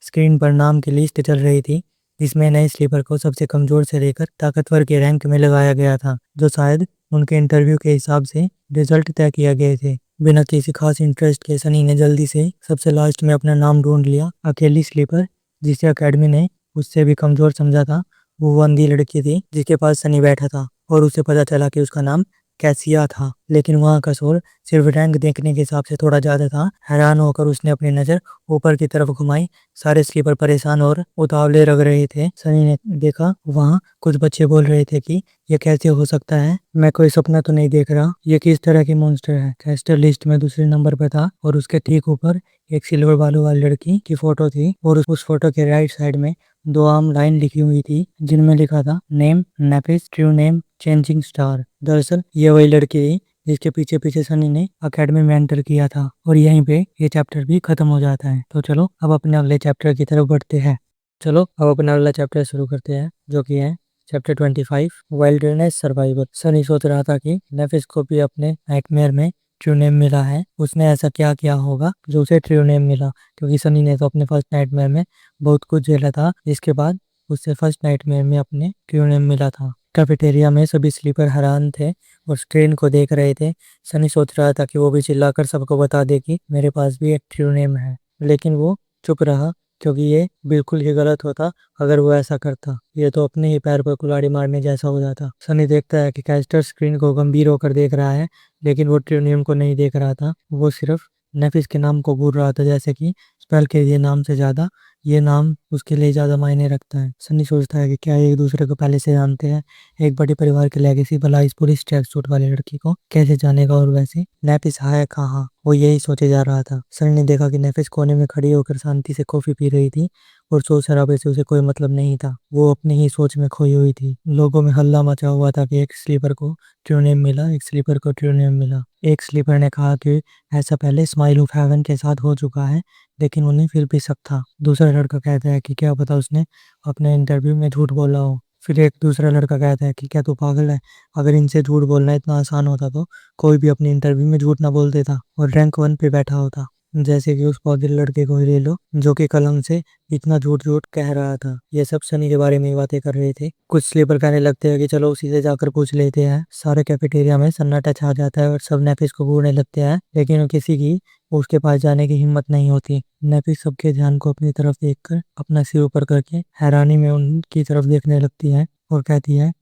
स्क्रीन पर नाम की लिस्ट चल रही थी, जिसमें नए स्लीपर को सबसे कमजोर से लेकर ताकतवर के रैंक में लगाया गया था, जो शायद उनके इंटरव्यू के हिसाब से रिजल्ट तय किए गए थे। बिना किसी खास इंटरेस्ट के सनी ने जल्दी से सबसे लास्ट में अपना नाम ढूंढ लिया। अकेली स्लीपर जिसे अकेडमी ने उससे भी कमजोर समझा था, वो अंधी लड़की थी जिसके पास सनी बैठा था, और उसे पता चला कि उसका नाम कैसिया था। लेकिन वहाँ का शोर सिर्फ रैंक देखने के हिसाब से थोड़ा ज्यादा था। हैरान होकर उसने अपनी नजर ऊपर की तरफ घुमाई। सारे स्लीपर परेशान और उतावले लग रहे थे। सनी ने देखा वहाँ कुछ बच्चे बोल रहे थे कि ये कैसे हो सकता है, मैं कोई सपना तो नहीं देख रहा, ये किस तरह की मॉन्स्टर है। कैस्टर लिस्ट में दूसरे नंबर पर था, और उसके ठीक ऊपर एक सिल्वर बालू वाली लड़की की फोटो थी, और उस फोटो के राइट साइड में 2 आम लाइन लिखी हुई थी, जिनमें लिखा था नेम नेपिस, ट्रू नेम चेंजिंग स्टार। दरअसल ये वही लड़की थी जिसके पीछे पीछे सनी ने अकेडमी में एंटर किया था। और यहीं पे ये चैप्टर भी खत्म हो जाता है। तो चलो अब अपने अगले चैप्टर की तरफ बढ़ते हैं। चलो अब अपना अगला चैप्टर शुरू करते हैं, जो कि है चैप्टर 25 वाइल्डरनेस सर्वाइवल। सनी सोच रहा था कि नेफिस को भी अपने नाइटमेयर में ट्रू नेम मिला है। उसने ऐसा क्या किया होगा जो उसे ट्रू नेम मिला, क्योंकि सनी ने तो अपने फर्स्ट नाइटमेयर में बहुत कुछ झेला था, जिसके बाद उससे फर्स्ट नाइटमेयर में अपने ट्रू नेम मिला था। कैफेटेरिया में सभी स्लीपर हैरान थे और स्क्रीन को देख रहे थे। सनी सोच रहा था कि वो भी चिल्लाकर सबको बता दे कि मेरे पास भी एक ट्रू नेम है, लेकिन वो चुप रहा, क्योंकि ये बिल्कुल ही गलत होता अगर वो ऐसा करता। ये तो अपने ही पैर पर कुल्हाड़ी मारने जैसा हो जाता। सनी देखता है कि कैस्टर स्क्रीन को गंभीर होकर देख रहा है, लेकिन वो ट्रू नेम को नहीं देख रहा था। वो सिर्फ नेफिस के नाम को भूल रहा था, जैसे कि स्पेल के ये नाम से ज्यादा ये नाम उसके लिए ज्यादा मायने रखता है। सनी सोचता है कि क्या ये एक दूसरे को पहले से जानते हैं। एक बड़े परिवार के लेगेसी भला इस पूरी ट्रैक सूट वाली लड़की को कैसे जानेगा, और वैसे नेफिस है कहाँ, वो यही सोचे जा रहा था। सनी ने देखा कि नेफिस कोने में खड़ी होकर शांति से कॉफी पी रही थी, और शोर शराबे से उसे कोई मतलब नहीं था। वो अपनी ही सोच में खोई हुई थी। लोगों में हल्ला मचा हुआ था कि एक स्लीपर को ट्रू नेम मिला, एक स्लीपर को ट्रू नेम मिला। एक स्लीपर ने कहा कि ऐसा पहले स्माइल ऑफ हेवन के साथ हो चुका है, लेकिन उन्हें फिर भी शक था। दूसरा लड़का कहता है कि क्या पता उसने अपने इंटरव्यू में झूठ बोला हो। फिर एक दूसरा लड़का कहता है कि क्या तू पागल है, अगर इनसे झूठ बोलना इतना आसान होता तो कोई भी अपने इंटरव्यू में झूठ ना बोल देता और रैंक 1 पे बैठा होता। जैसे कि उस पौधे लड़के को ही ले लो, जो कि कलंक से इतना झूठ झूठ कह रहा था। ये सब सनी के बारे में ही बातें कर रहे थे। कुछ स्लीपर कहने लगते हैं कि चलो उसी से जाकर पूछ लेते हैं। सारे कैफेटेरिया में सन्नाटा छा जाता है और सब नेफिस को घूरने लगते हैं, लेकिन किसी की उसके पास जाने की हिम्मत नहीं होती। नेफिस सबके ध्यान को अपनी तरफ देखकर अपना सिर ऊपर करके हैरानी में उनकी तरफ देखने लगती है और कहती है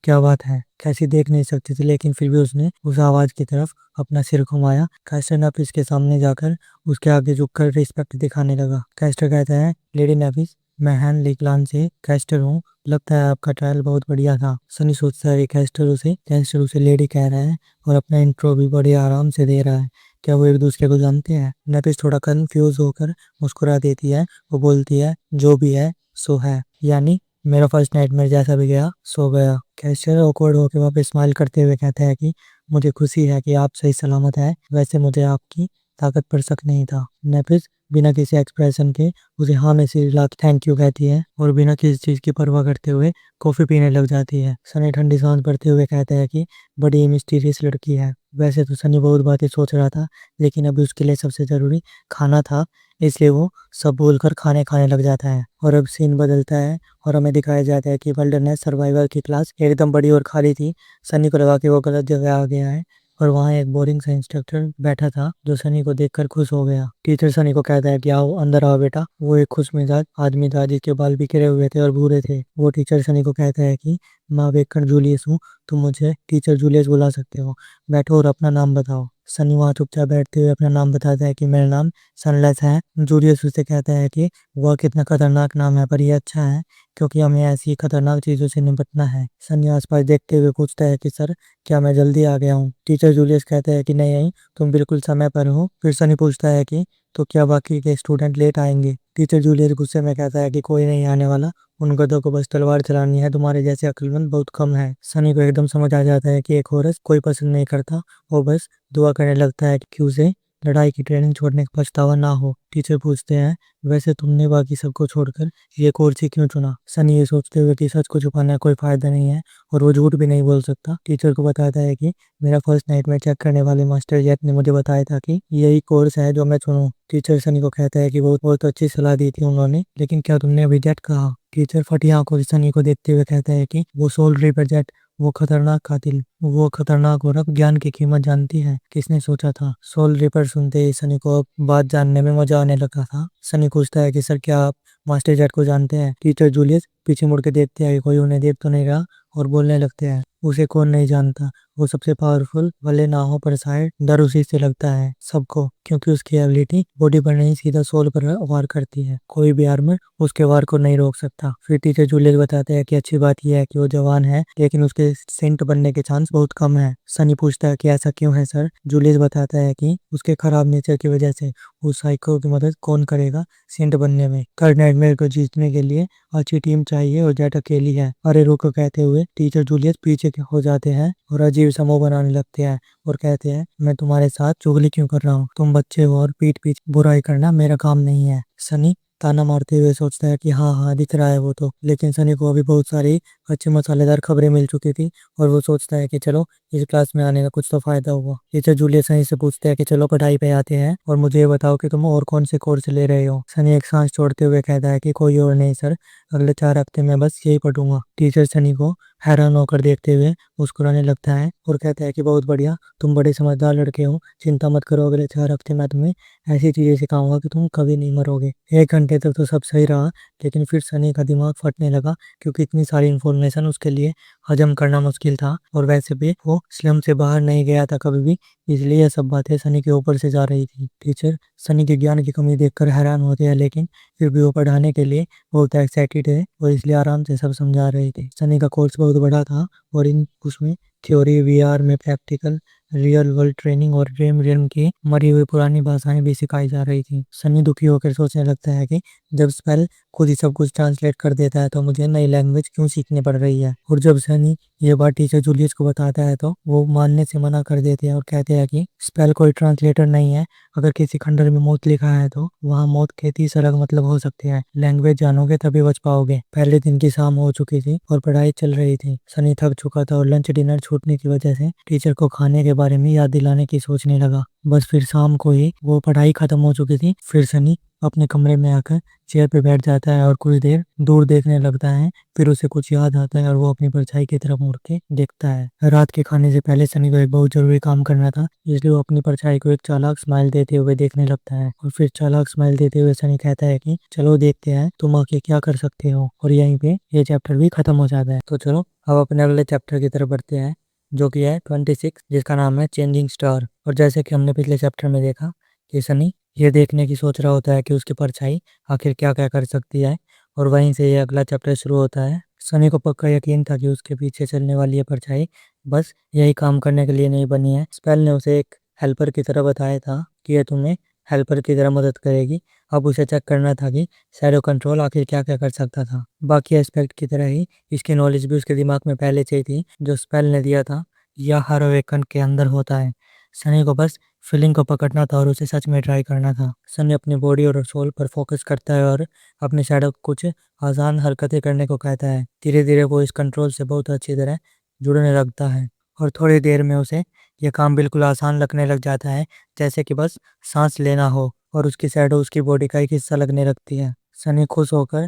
क्या बात है। कैसी देख नहीं सकती थी, लेकिन फिर भी उसने उस आवाज की तरफ अपना सिर घुमाया। कैस्टर नेफिस के सामने जाकर उसके आगे झुककर रिस्पेक्ट दिखाने लगा। कैस्टर कहता है, लेडी नेफिस, मैं हैन लिकलान से कैस्टर हूँ, लगता है आपका ट्रायल बहुत बढ़िया था। सनी सोचता है कि कैस्टर उसे लेडी कह रहा है और अपना इंट्रो भी बड़े आराम से दे रहा है। क्या वो एक दूसरे को जानते हैं? नेफिस थोड़ा कंफ्यूज होकर मुस्कुरा देती है। वो बोलती है, जो भी है सो है, यानी मेरा फर्स्ट नाइटमेयर जैसा भी गया सो गया। कैशियर ऑकवर्ड होकर वापस स्माइल करते हुए कहता है कि मुझे खुशी है कि आप सही सलामत है। वैसे मुझे आपकी ताकत पर शक नहीं था। नेफिस बिना किसी एक्सप्रेशन के उसे हाँ में सिर हिला के थैंक यू कहती है और बिना किसी चीज की परवाह करते हुए कॉफी पीने लग जाती है। सनी ठंडी सांस भरते हुए कहता है कि बड़ी मिस्टीरियस लड़की है। वैसे तो सनी बहुत बातें सोच रहा था, लेकिन अभी उसके लिए सबसे जरूरी खाना था, इसलिए वो सब भूलकर खाने खाने लग जाता है। और अब सीन बदलता है और हमें दिखाया जाता है कि वर्ल्डनेस सर्वाइवल की क्लास एकदम बड़ी और खाली थी। सनी को लगा कि वो गलत जगह आ गया है और वहाँ एक बोरिंग सा इंस्ट्रक्टर बैठा था जो सनी को देखकर खुश हो गया। टीचर सनी को कहता है कि आओ अंदर आओ बेटा। वो एक खुश मिजाज आदमी था जिसके बाल बिखरे हुए थे और भूरे थे। वो टीचर सनी को कहता है कि मैं वेक्टर जूलियस हूँ, तुम मुझे टीचर जूलियस बुला सकते हो, बैठो और अपना नाम बताओ। सनी वहाँ चुपचाप बैठते हुए अपना नाम बताता है कि मेरा नाम सनलेस है। जूलियस उससे कहता है कि वह कितना खतरनाक नाम है, पर यह अच्छा है क्योंकि हमें ऐसी खतरनाक चीजों से निपटना है। सनी आसपास देखते हुए पूछता है कि सर, क्या मैं जल्दी आ गया हूँ? टीचर जूलियस कहता है कि नहीं नहीं, तुम बिल्कुल समय पर हो। फिर सनी पूछता है कि तो क्या बाकी के स्टूडेंट लेट आएंगे? टीचर जूलियस गुस्से में कहता है कि कोई नहीं आने वाला, उन गधों को बस तलवार चलानी है, तुम्हारे जैसे अक्लमंद बहुत कम है। सनी को एकदम समझ आ जाता है कि एक औरत कोई पसंद नहीं करता, वो बस दुआ करने लगता है कि उसे लड़ाई की ट्रेनिंग छोड़ने का पछतावा ना हो। टीचर पूछते हैं, वैसे तुमने बाकी सबको छोड़कर ये कोर्स ही क्यों चुना? सनी ये सोचते हुए कि सच को छुपाने का कोई फायदा नहीं है और वो झूठ भी नहीं बोल सकता, टीचर को बताता है कि मेरा फर्स्ट नाइट में चेक करने वाले मास्टर जेट ने मुझे बताया था कि यही कोर्स है जो मैं चुनूं। टीचर सनी को कहता है कि बहुत अच्छी सलाह दी थी उन्होंने, लेकिन क्या तुमने अभी जेट कहा? टीचर फटी आंखों से सनी को देखते हुए कहता है कि वो सोल रिपर जेट, वो खतरनाक कातिल, वो खतरनाक औरत ज्ञान की कीमत जानती है। किसने सोचा था? सोल रिपर सुनते ही सनी को अब बात जानने में मजा आने लगा था। सनी पूछता है कि सर, क्या आप मास्टर जेट को जानते हैं? टीचर जूलियस पीछे मुड़ के देखते हैं कि कोई उन्हें देख तो नहीं रहा और बोलने लगते हैं, उसे कौन नहीं जानता, वो सबसे पावरफुल भले ना हो पर शायद डर उसी से लगता है सबको, क्योंकि उसकी एबिलिटी बॉडी पर नहीं सीधा सोल पर वार करती है। कोई भी आर्मर उसके वार को नहीं रोक सकता। फिर टीचर जूलियस बताते हैं कि अच्छी बात यह है कि वो जवान है, लेकिन उसके सेंट बनने के चांस बहुत कम है। सनी पूछता है कि ऐसा क्यों है सर? जूलियस बताता है कि उसके खराब नेचर की वजह से उस साइको की मदद कौन करेगा सेंट बनने में? थर्ड नाइटमेयर को जीतने के लिए अच्छी टीम चाहिए और जेट अकेली है। अरे रुको, कहते हुए टीचर जूलियस पीछे हो जाते हैं और अजीब समूह बनाने लगते हैं और कहते हैं, मैं तुम्हारे साथ चुगली क्यों कर रहा हूँ? तुम बच्चे हो और पीठ पीछे बुराई करना मेरा काम नहीं है। सनी ताना मारते हुए सोचता है कि हाँ हाँ दिख रहा है वो तो, लेकिन सनी को अभी बहुत सारी अच्छी मसालेदार खबरें मिल चुकी थी और वो सोचता है कि चलो इस क्लास में आने का कुछ तो फायदा हुआ। टीचर जूलियस सनी से पूछते हैं कि चलो पढ़ाई पे आते हैं और मुझे ये बताओ कि तुम और कौन से कोर्स ले रहे हो? सनी एक सांस छोड़ते हुए कहता है कि कोई और नहीं सर, अगले 4 हफ्ते में बस यही पढ़ूंगा। टीचर सनी को हैरान होकर देखते हुए मुस्कुराने लगता है और कहता है कि बहुत बढ़िया, तुम बड़े समझदार लड़के हो, चिंता मत करो, अगले 4 हफ्ते मैं तुम्हें ऐसी चीजें सिखाऊंगा कि तुम कभी नहीं मरोगे। 1 घंटे तक तो सब सही रहा, लेकिन फिर सनी का दिमाग फटने लगा क्योंकि इतनी सारी इन्फॉर्मेशन उसके लिए हजम करना मुश्किल था और वैसे भी वो स्लम से बाहर नहीं गया था कभी भी, इसलिए यह सब बातें सनी के ऊपर से जा रही थी। टीचर सनी के ज्ञान की कमी देखकर हैरान होते हैं, लेकिन फिर भी वो पढ़ाने के लिए बहुत एक्साइटेड है और इसलिए आराम से सब समझा रहे थे। सनी का कोर्स बहुत बड़ा था और इन उसमें थ्योरी, वीआर में प्रैक्टिकल, रियल वर्ल्ड ट्रेनिंग और ड्रीम रियल्म की मरी हुई पुरानी भाषाएं भी सिखाई जा रही थी। सनी दुखी होकर सोचने लगता है कि जब स्पेल खुद ही सब कुछ ट्रांसलेट कर देता है तो मुझे नई लैंग्वेज क्यों सीखनी पड़ रही है? और जब सनी ये बात टीचर जूलियस को बताता है तो वो मानने से मना कर देते हैं और कहते हैं कि स्पेल कोई ट्रांसलेटर नहीं है, अगर किसी खंडर में मौत लिखा है तो वहाँ मौत के 30 अलग मतलब हो सकते हैं। लैंग्वेज जानोगे तभी बच पाओगे। पहले दिन की शाम हो चुकी थी और पढ़ाई चल रही थी। सनी थक चुका था और लंच डिनर छूटने की वजह से टीचर को खाने के बारे में याद दिलाने की सोचने लगा। बस फिर शाम को ही वो पढ़ाई खत्म हो चुकी थी। फिर सनी अपने कमरे में आकर चेयर पे बैठ जाता है और कुछ देर दूर देखने लगता है। फिर उसे कुछ याद आता है और वो अपनी परछाई की तरफ मुड़ के देखता है। रात के खाने से पहले सनी को एक बहुत जरूरी काम करना था, इसलिए वो अपनी परछाई को एक चालाक स्माइल देते हुए देखने लगता है और फिर चालाक स्माइल देते हुए सनी कहता है कि चलो देखते हैं तुम आके क्या कर सकते हो। और यहीं पे ये चैप्टर भी खत्म हो जाता है। तो चलो अब अपने अगले चैप्टर की तरफ बढ़ते हैं, जो कि है 26, जिसका नाम है चेंजिंग स्टार। और जैसे कि हमने पिछले चैप्टर में देखा कि सनी ये देखने की सोच रहा होता है कि उसकी परछाई आखिर क्या क्या कर सकती है, और वहीं से ये अगला चैप्टर शुरू होता है। सनी को पक्का यकीन था कि उसके पीछे चलने वाली ये परछाई बस यही काम करने के लिए नहीं बनी है। स्पेल ने उसे एक हेल्पर की तरह बताया था कि ये तुम्हें हेल्पर की तरह मदद करेगी। अब उसे चेक करना था कि शैडो कंट्रोल आखिर क्या क्या कर सकता था। बाकी एस्पेक्ट की तरह ही इसकी नॉलेज भी उसके दिमाग में पहले से ही थी, जो स्पेल ने दिया था यह हर अवेकन के अंदर होता है। सनी को बस फीलिंग को पकड़ना था और उसे सच में ट्राई करना था। सनी अपनी बॉडी और सोल पर फोकस करता है और अपने शैडो को कुछ आसान हरकतें करने को कहता है। धीरे धीरे वो इस कंट्रोल से बहुत अच्छी तरह जुड़ने लगता है और थोड़ी देर में उसे यह काम बिल्कुल आसान लगने लग जाता है, जैसे कि बस सांस लेना हो, और उसकी शैडो उसकी बॉडी का एक हिस्सा लगने लगती है। सनी खुश होकर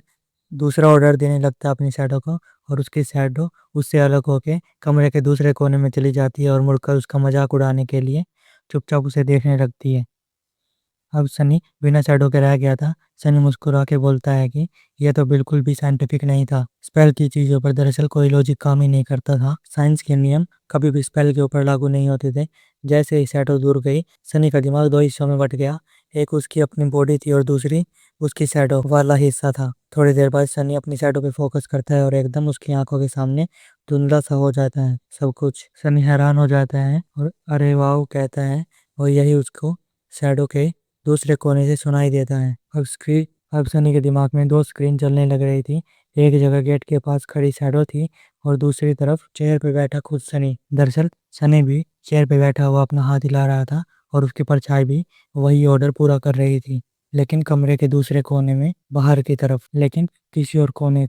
दूसरा ऑर्डर देने लगता है अपनी शैडो को, और उसकी शैडो उससे अलग होकर कमरे के दूसरे कोने में चली जाती है और मुड़कर उसका मजाक उड़ाने के लिए चुपचाप उसे देखने लगती है। अब सनी बिना शैडो के रह गया था। सनी मुस्कुरा के बोलता है कि यह तो बिल्कुल भी साइंटिफिक नहीं था। स्पेल की चीजों पर दरअसल कोई लॉजिक काम ही नहीं करता था। साइंस के नियम कभी भी स्पेल के ऊपर लागू नहीं होते थे। जैसे ही शैडो दूर गई, सनी का दिमाग दो हिस्सों में बट गया। एक उसकी अपनी बॉडी थी और दूसरी उसकी शैडो वाला हिस्सा था। थोड़ी देर बाद सनी अपनी शैडो पे फोकस करता है और एकदम उसकी आंखों के सामने धुंधला सा हो जाता है सब कुछ। सनी हैरान हो जाता है और अरे वाह कहता है, और यही उसको शैडो के दूसरे कोने से सुनाई देता है। अब सनी के दिमाग में दो स्क्रीन चलने लग रही थी। एक जगह गेट के पास खड़ी शैडो थी और दूसरी तरफ चेयर पे बैठा खुद सनी। दरअसल सनी भी चेयर पे बैठा हुआ अपना हाथ हिला रहा था और उसकी परछाई भी वही ऑर्डर पूरा कर रही थी, लेकिन कमरे के दूसरे कोने में, बाहर की तरफ। लेकिन किसी और कमरे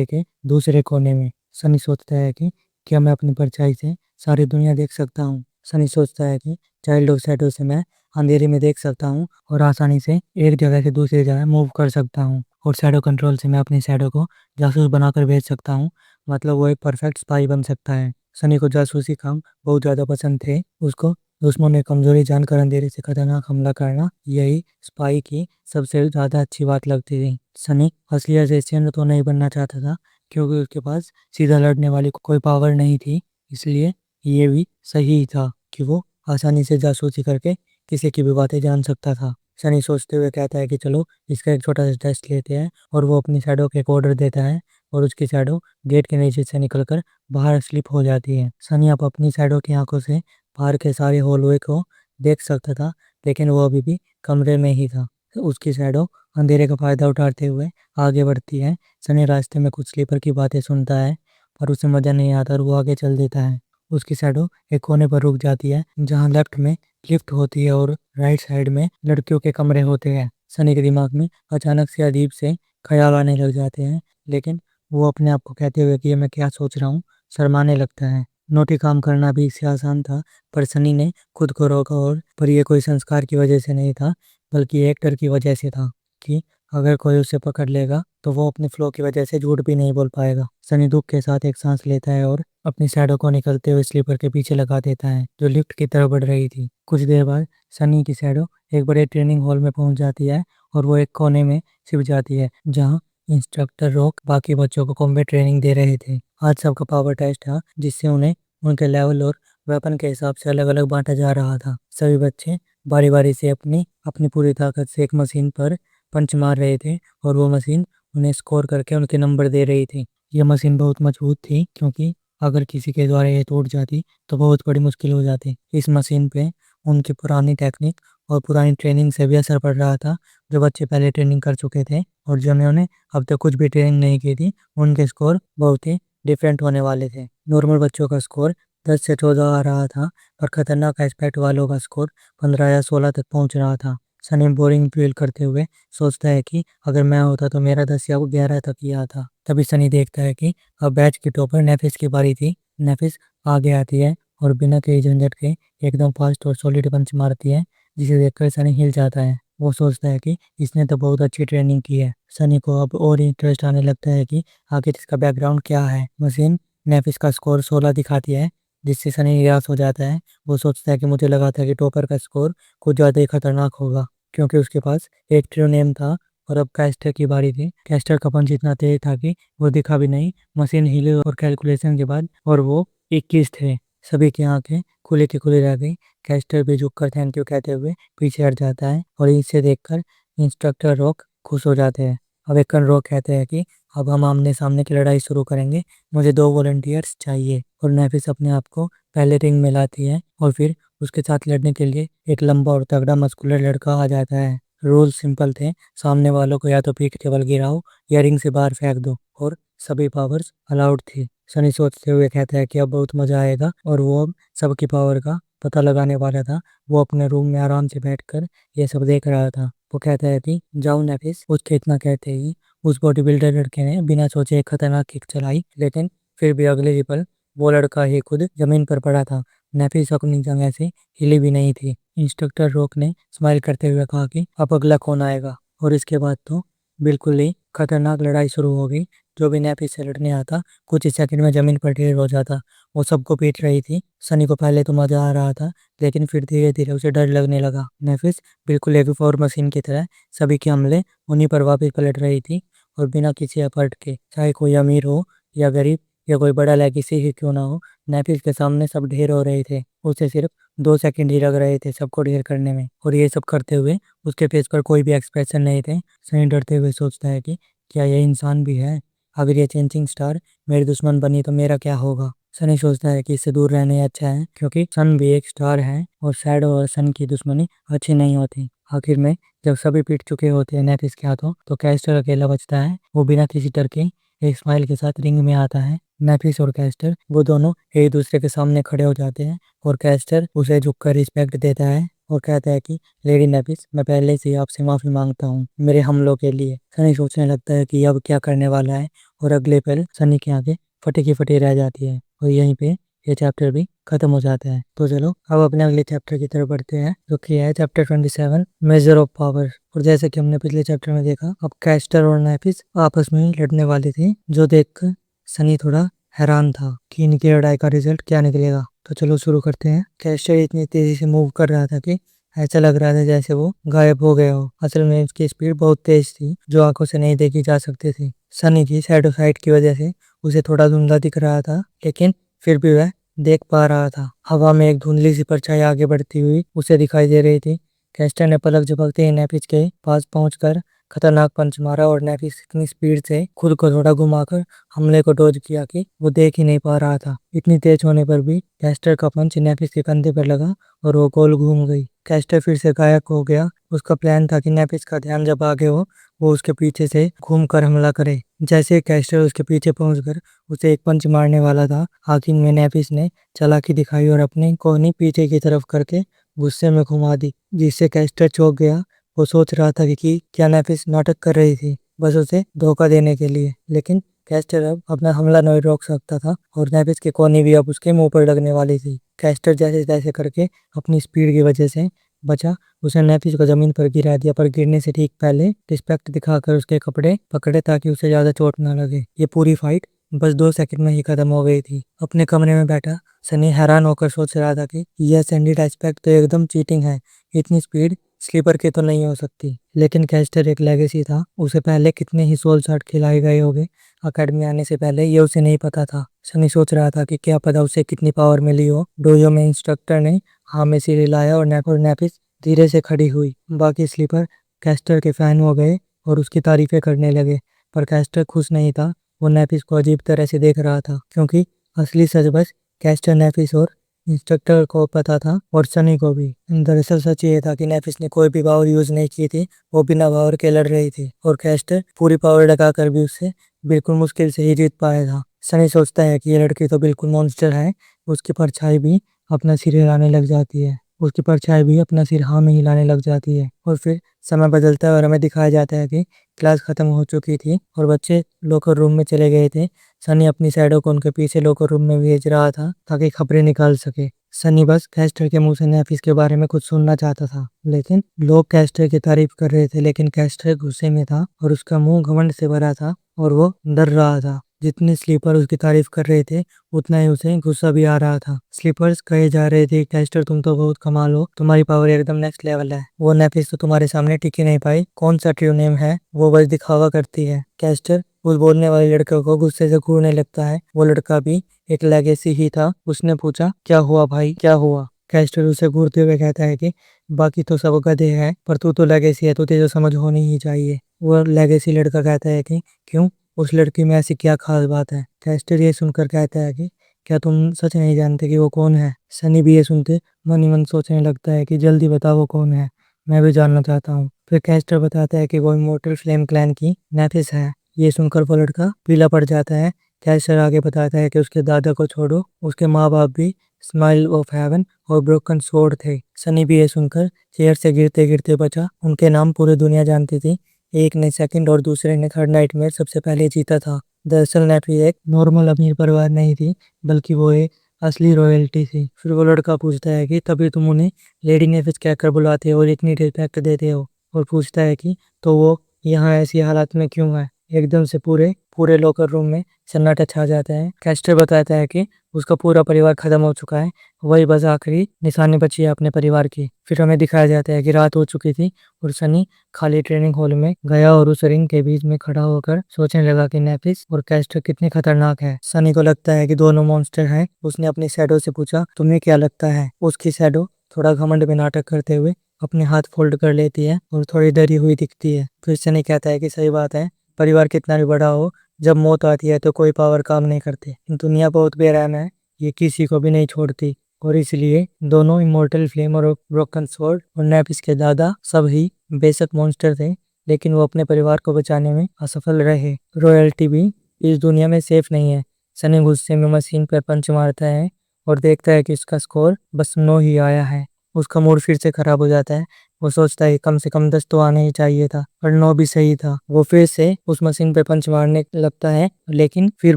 के दूसरे कोने में सनी सोचता है कि क्या मैं अपनी परछाई से सारी दुनिया देख सकता हूँ। सनी सोचता है कि चाइल्ड ऑफ शैडो से मैं अंधेरे में देख सकता हूँ और आसानी से एक जगह से दूसरी जगह मूव कर सकता हूँ, और शैडो कंट्रोल से मैं अपनी शैडो को जासूस बनाकर भेज सकता हूँ। मतलब वो एक परफेक्ट स्पाई बन सकता है। सनी को जासूसी काम बहुत ज़्यादा पसंद थे। उसको दुश्मनों ने कमजोरी जानकर अंधेरे से खतरनाक हमला करना, यही स्पाई की सबसे ज़्यादा अच्छी बात लगती थी। सनी असली असिस्टेंट तो नहीं बनना चाहता था, क्योंकि उसके पास सीधा लड़ने वाली कोई पावर नहीं थी। इसलिए ये भी सही था कि वो आसानी से जासूसी करके किसी की भी बातें जान सकता था। सनी सोचते हुए कहता है कि चलो इसका एक छोटा सा टेस्ट लेते हैं, और वो अपनी शैडो को एक ऑर्डर देता है और उसकी शैडो गेट के नीचे से निकलकर बाहर स्लिप हो जाती है। सनी अब अपनी शैडो की आंखों से बाहर के सारे हॉलवे को देख सकता था, लेकिन वो अभी भी कमरे में ही था। उसकी शैडो अंधेरे का फायदा उठाते हुए आगे बढ़ती है। सनी रास्ते में कुछ स्लीपर की बातें सुनता है, पर उसे मजा नहीं आता और वो आगे चल देता है। उसकी शैडो एक कोने पर रुक जाती है, जहाँ लेफ्ट में लिफ्ट होती है और राइट साइड में लड़कियों के कमरे होते हैं। सनी के दिमाग में अचानक से अजीब से ख्याल आने लग जाते हैं, लेकिन वो अपने आप को कहते हुए कि ये मैं क्या सोच रहा हूँ, शर्माने लगता है। नोटी काम करना भी इससे आसान था, पर सनी ने खुद को रोका, और पर यह कोई संस्कार की वजह से नहीं था, बल्कि एक डर की वजह से था कि अगर कोई उसे पकड़ लेगा तो वो अपने फ्लो की वजह से झूठ भी नहीं बोल पाएगा। सनी दुख के साथ एक सांस लेता है और अपनी शैडो को निकलते हुए स्लीपर के पीछे लगा देता है, जो लिफ्ट की तरफ बढ़ रही थी। कुछ देर बाद सनी की शैडो एक बड़े ट्रेनिंग हॉल में पहुंच जाती है और वो एक कोने में छिप जाती है, जहाँ इंस्ट्रक्टर रॉक बाकी बच्चों को कॉम्बैट ट्रेनिंग दे रहे थे। आज सबका पावर टेस्ट था, जिससे उन्हें उनके लेवल और वेपन के हिसाब से अलग अलग बांटा जा रहा था। सभी बच्चे बारी बारी से अपनी अपनी पूरी ताकत से एक मशीन पर पंच मार रहे थे, और वो मशीन उन्हें स्कोर करके उनके नंबर दे रही थी। यह मशीन बहुत मजबूत थी, क्योंकि अगर किसी के द्वारा ये टूट जाती तो बहुत बड़ी मुश्किल हो जाती। इस मशीन पे उनकी पुरानी टेक्निक और पुरानी ट्रेनिंग से भी असर पड़ रहा था। जो बच्चे पहले ट्रेनिंग कर चुके थे और जिन्होंने अब तक कुछ भी ट्रेनिंग नहीं की थी, उनके स्कोर बहुत ही डिफरेंट होने वाले थे। नॉर्मल बच्चों का स्कोर 10 से 14 आ रहा था, और खतरनाक एस्पेक्ट वालों का स्कोर 15 या 16 तक पहुंच रहा था। सनी बोरिंग फील करते हुए सोचता है कि अगर मैं होता तो मेरा 10 या 11 तक ही आता। तभी सनी देखता है कि अब बैच की टॉपर नेफिस की बारी थी। नेफिस आगे आती है और बिना किसी झंझट के एकदम फास्ट और सॉलिड पंच मारती है, जिसे देखकर सनी हिल जाता है। वो सोचता है कि इसने तो बहुत अच्छी ट्रेनिंग की है। सनी को अब और इंटरेस्ट आने लगता है कि आखिर इसका बैकग्राउंड क्या है। मशीन नेफिस का स्कोर 16 दिखाती है, जिससे सनी निराश हो जाता है। वो सोचता है कि मुझे लगा था कि टॉपर का स्कोर कुछ ज़्यादा ही खतरनाक होगा, क्योंकि उसके पास एक ट्रू नेम था। और अब कैस्टर की बारी थी। कैस्टर का पंच इतना तेज था कि वो दिखा भी नहीं। मशीन हिले और कैलकुलेशन के बाद और वो 21 थे। सभी की आंखें खुली की खुली रह गई। कैस्टर भी झुककर थैंक यू कहते हुए पीछे हट जाता है, और इसे देखकर इंस्ट्रक्टर रॉक खुश हो जाते हैं। अब एक रॉक कहते हैं कि अब हम आमने सामने की लड़ाई शुरू करेंगे, मुझे 2 वॉलंटियर्स चाहिए। और नेफिस अपने आप को पहले रिंग में लाती है, और फिर उसके साथ लड़ने के लिए एक लंबा और तगड़ा मस्कुलर लड़का आ जाता है। रूल सिंपल थे, सामने वालों को या तो पीठ के बल गिराओ या रिंग से बाहर फेंक दो, और सभी पावर्स अलाउड थी। सनी सोचते हुए कहता है कि अब बहुत मजा आएगा, और वो अब सबकी पावर का पता लगाने वाला था। वो अपने रूम में आराम से बैठकर ये सब देख रहा था। वो कहता है कि जाओ नेफिस। उसके इतना कहते ही उस बॉडी बिल्डर लड़के ने बिना सोचे एक खतरनाक किक चलाई, लेकिन फिर भी अगले ही पल वो लड़का ही खुद जमीन पर पड़ा था। नेफिस अपनी जगह से हिली भी नहीं थी। इंस्ट्रक्टर रॉक ने स्माइल करते हुए कहा कि अब अगला कौन आएगा, और इसके बाद तो बिल्कुल ही खतरनाक लड़ाई शुरू हो गई। जो भी नेफिस से लड़ने आता कुछ ही सेकंड में जमीन पर ढेर हो जाता। वो सबको पीट रही थी। सनी को पहले तो मजा आ रहा था, लेकिन फिर धीरे धीरे उसे डर लगने लगा। नेफिस बिल्कुल एक और मशीन की तरह सभी के हमले उन्हीं पर वापस पलट रही थी, और बिना किसी एफर्ट के, चाहे कोई अमीर हो या गरीब या कोई बड़ा लेगेसी ही क्यों ना हो, नेफिस के सामने सब ढेर हो रहे थे। उसे सिर्फ 2 सेकंड ही लग रहे थे सबको ढेर करने में, और ये सब करते हुए उसके फेस पर कोई भी एक्सप्रेशन नहीं थे। सनी डरते हुए सोचता है कि क्या ये इंसान भी है? अगर ये चेंजिंग स्टार मेरी दुश्मन बनी तो मेरा क्या होगा? सनी सोचता है कि इससे दूर रहने अच्छा है, क्योंकि सन भी एक स्टार है और शैडो और सन की दुश्मनी अच्छी नहीं होती। आखिर में जब सभी पीट चुके होते हैं नेफिस के हाथों, तो कैस्टर अकेला बचता है। वो बिना किसी डर के एक स्माइल के साथ रिंग में आता है। नेफिस और कैस्टर वो दोनों एक दूसरे के सामने खड़े हो जाते हैं, और कैस्टर उसे झुककर रिस्पेक्ट देता है और कहता है कि लेडी नेफिस, मैं पहले से ही आपसे माफी मांगता हूँ मेरे हमलों के लिए। सनी सोचने लगता है कि अब क्या करने वाला है, और अगले पल सनी की आंखें फटी की फटी रह जाती है, और यहीं पे ये चैप्टर भी खत्म हो जाता है। तो चलो अब अपने अगले चैप्टर की तरफ बढ़ते हैं, जो कि है चैप्टर 27, मेजर ऑफ पावर। और जैसे कि हमने पिछले चैप्टर में देखा, अब कैस्टर और नेफिस आपस में लड़ने वाले थे, जो देखकर सनी थोड़ा हैरान था कि इनकी लड़ाई का रिजल्ट क्या निकलेगा। तो चलो शुरू करते हैं। कैस्टर इतनी तेजी से मूव कर रहा था कि ऐसा लग रहा था जैसे वो गायब हो गया हो। असल में उसकी स्पीड बहुत तेज थी, जो आंखों से नहीं देखी जा सकती थी। सनी की शैडो साइड की वजह से उसे थोड़ा धुंधला दिख रहा था, लेकिन फिर भी वह देख पा रहा था। हवा में एक धुंधली सी परछाई आगे बढ़ती हुई उसे दिखाई दे रही थी। कैस्टर ने पलक झपकते ही नेफिस के पास पहुंचकर खतरनाक पंच मारा, और नेफिस इतनी स्पीड से खुद को थोड़ा घुमाकर हमले को डॉज किया कि वो देख ही नहीं पा रहा था। इतनी तेज होने पर भी कैस्टर का पंच नेफिस के कंधे पर लगा, और वो गोल घूम गई। कैस्टर फिर से गायब हो गया। उसका प्लान था कि नेफिस का ध्यान जब आगे हो, वो उसके पीछे से घूमकर हमला करे। जैसे ही कैस्टर उसके पीछे पहुंचकर उसे एक पंच मारने वाला था, आखिर में नेफिस ने चालाकी दिखाई और अपनी कोहनी पीछे की तरफ करके गुस्से में घुमा दी, जिससे कैस्टर चौंक गया। वो सोच रहा था कि क्या नेफिस नाटक कर रही थी, बस उसे धोखा देने के लिए। लेकिन कैस्टर अब अपना हमला नहीं रोक सकता था, और नेफिस की कोहनी भी अब उसके मुंह पर लगने वाली थी। कैस्टर जैसे तैसे करके अपनी स्पीड की वजह से बचा। उसने नेफिस को जमीन पर गिरा दिया, पर गिरने से ठीक पहले रिस्पेक्ट दिखाकर उसके कपड़े पकड़े ताकि उसे ज्यादा चोट न लगे। ये पूरी फाइट बस 2 सेकंड में ही खत्म हो गई थी। अपने कमरे में बैठा सनी हैरान होकर सोच रहा था कि यह सैंडी एस्पेक्ट तो एकदम चीटिंग है। इतनी स्पीड स्लीपर की तो नहीं हो सकती। लेकिन कैस्टर एक लेगेसी था, उसे पहले कितने ही सोल शॉट खिलाए गए होंगे अकेडमी आने से पहले, ये उसे नहीं पता था। सनी सोच रहा था कि क्या पता उसे कितनी पावर मिली हो। डोजो में इंस्ट्रक्टर ने हाँ में सिर हिलाया, और नेफिस धीरे से खड़ी हुई। बाकी स्लीपर कैस्टर के फैन हो गए और उसकी तारीफें करने लगे, पर कैस्टर खुश नहीं था। वो नेफिस को अजीब तरह से देख रहा था, क्योंकि असली सच बस कैस्टर, नेफिस और इंस्ट्रक्टर को पता था, और सनी को भी। दरअसल सच ये था कि नेफिस ने कोई भी पावर यूज नहीं की थी। वो बिना पावर के लड़ रही थी, और कैस्टर पूरी पावर लगाकर भी उससे बिल्कुल मुश्किल से ही जीत पाया था। सनी सोचता है कि ये लड़की तो बिल्कुल मॉन्स्टर है। उसकी परछाई भी अपना सिर हिलाने लग जाती है। उसकी परछाई भी अपना सिर हाँ में हिलाने लग जाती है। और फिर समय बदलता है, और हमें दिखाया जाता है कि क्लास खत्म हो चुकी थी और बच्चे लोकर रूम में चले गए थे। सनी अपनी शैडो को उनके पीछे लोकर रूम में भेज रहा था ताकि खबरें निकाल सके। सनी बस कैस्टर के मुंह से नेफिस के बारे में कुछ सुनना चाहता था, लेकिन लोग कैस्टर की तारीफ कर रहे थे। लेकिन कैस्टर गुस्से में था, और उसका मुंह घमंड से भरा था, और वो डर रहा था। जितने स्लीपर उसकी तारीफ कर रहे थे, उतना ही उसे गुस्सा भी आ रहा था। स्लीपर्स कहे जा रहे थे, कैस्टर तुम तो बहुत कमाल हो, तुम्हारी पावर एकदम नेक्स्ट लेवल है। वो नेफिस तो तुम्हारे सामने टिक ही नहीं पाई, कौन सा ट्रू नेम है, वो बस दिखावा करती है। कैस्टर उस बोलने वाले लड़के को गुस्से से घूरने लगता है। वो लड़का भी एक लेगेसी ही था। उसने पूछा, क्या हुआ भाई, क्या हुआ? कैस्टर उसे घूरते हुए कहता है कि बाकी तो सब गधे हैं, पर तू तो लेगेसी है, तुझे तो समझ होनी ही चाहिए। वो लेगेसी लड़का कहता है कि क्यों, उस लड़की में ऐसी क्या खास बात है? कैस्टर ये सुनकर कहता है कि क्या तुम सच नहीं जानते कि वो कौन है? सनी भी ये सुनते मन ही मन सोचने लगता है कि जल्दी बताओ वो कौन है, मैं भी जानना चाहता हूँ। फिर कैस्टर बताता है कि वो इमोर्टल फ्लेम क्लैन की नेफिस है। ये सुनकर वो लड़का पीला पड़ जाता है। कैस्टर आगे बताता है कि उसके दादा को छोड़ो, उसके माँ बाप भी स्माइल ऑफ हेवन और ब्रोकन स्वॉर्ड थे। सनी भी ये सुनकर चेयर से गिरते गिरते बचा। उनके नाम पूरी दुनिया जानती थी। एक ने सेकंड और दूसरे ने थर्ड नाइटमेयर सबसे पहले जीता था। दरअसल नेफी एक नॉर्मल अमीर परिवार नहीं थी, बल्कि वो एक असली रॉयल्टी थी। फिर वो लड़का पूछता है कि तभी तुम उन्हें लेडी नेफिस कहकर बुलाते हो और इतनी रिस्पेक्ट देते हो, और पूछता है कि तो वो यहाँ ऐसी हालात में क्यों है। एकदम से पूरे पूरे लॉकर रूम में सन्नाटा छा जाता है। कैस्टर बताता है कि उसका पूरा परिवार खत्म हो चुका है, वही बस आखिरी निशानी बची है अपने परिवार की। फिर हमें दिखाया जाता है कि रात हो चुकी थी और सनी खाली ट्रेनिंग हॉल में गया और उस रिंग के बीच में खड़ा होकर सोचने लगा कि नेफिस और कैस्टर कितने खतरनाक है। सनी को लगता है कि दोनों मॉन्स्टर हैं। उसने अपनी शैडो से पूछा, तुम्हें क्या लगता है? उसकी शैडो थोड़ा घमंड में नाटक करते हुए अपने हाथ फोल्ड कर लेती है और थोड़ी डरी हुई दिखती है। फिर सनी कहता है कि सही बात है, परिवार कितना भी बड़ा हो, जब मौत आती है तो कोई पावर काम नहीं करती। दुनिया बहुत बेरहम है, ये किसी को भी नहीं छोड़ती। और इसलिए दोनों इमोर्टल फ्लेम और ब्रोकन स्वॉर्ड और नेफिस के दादा सब ही बेशक मॉन्स्टर थे, लेकिन वो अपने परिवार को बचाने में असफल रहे। रॉयल्टी भी इस दुनिया में सेफ नहीं है। सनी गुस्से में मशीन पर पंच मारता है और देखता है कि उसका स्कोर बस 9 ही आया है। उसका मूड फिर से खराब हो जाता है। वो सोचता है कम से कम 10 तो आने ही चाहिए था, पर 9 भी सही था। वो फिर से उस मशीन पे पंच मारने लगता है, लेकिन फिर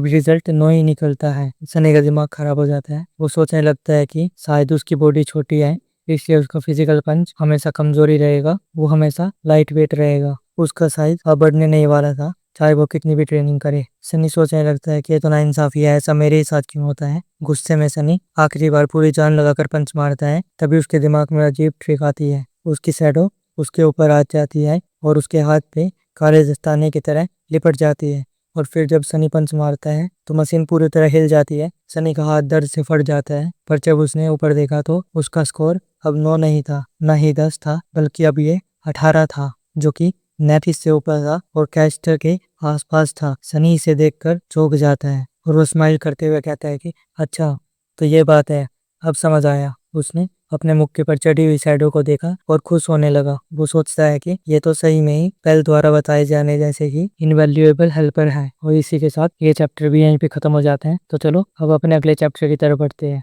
भी रिजल्ट 9 ही निकलता है। सनी का दिमाग खराब हो जाता है। वो सोचने लगता है कि शायद उसकी बॉडी छोटी है, इसलिए उसका फिजिकल पंच हमेशा कमजोरी रहेगा, वो हमेशा लाइट वेट रहेगा। उसका साइज अब बढ़ने नहीं वाला था, चाहे वो कितनी भी ट्रेनिंग करे। सनी सोचने लगता है कि ये तो नाइंसाफी है, ऐसा मेरे ही साथ क्यों होता है। गुस्से में सनी आखिरी बार पूरी जान लगाकर पंच मारता है। तभी उसके दिमाग में अजीब ट्रिक आती है। उसकी शैडो उसके ऊपर आ जाती है और उसके हाथ पे काले दस्ताने की तरह लिपट जाती है। और फिर जब सनी पंच मारता है तो मशीन पूरी तरह हिल जाती है। सनी का हाथ दर्द से फट जाता है, पर जब उसने ऊपर देखा तो उसका स्कोर अब 9 नहीं था, न ही 10 था, बल्कि अब ये 18 था, जो कि नेफिस से ऊपर था और कैस्टर के आसपास था। सनी इसे देखकर चौंक जाता है और वो स्माइल करते हुए कहता है कि अच्छा, तो ये बात है, अब समझ आया। उसने अपने मुक्के पर चढ़ी हुई शैडो को देखा और खुश होने लगा। वो सोचता है कि ये तो सही में ही पेल द्वारा बताए जाने जैसे ही इनवैल्यूएबल हेल्पर है। और इसी के साथ ये चैप्टर भी यहीं पे खत्म हो जाते हैं। तो चलो अब अपने अगले चैप्टर की तरफ बढ़ते हैं।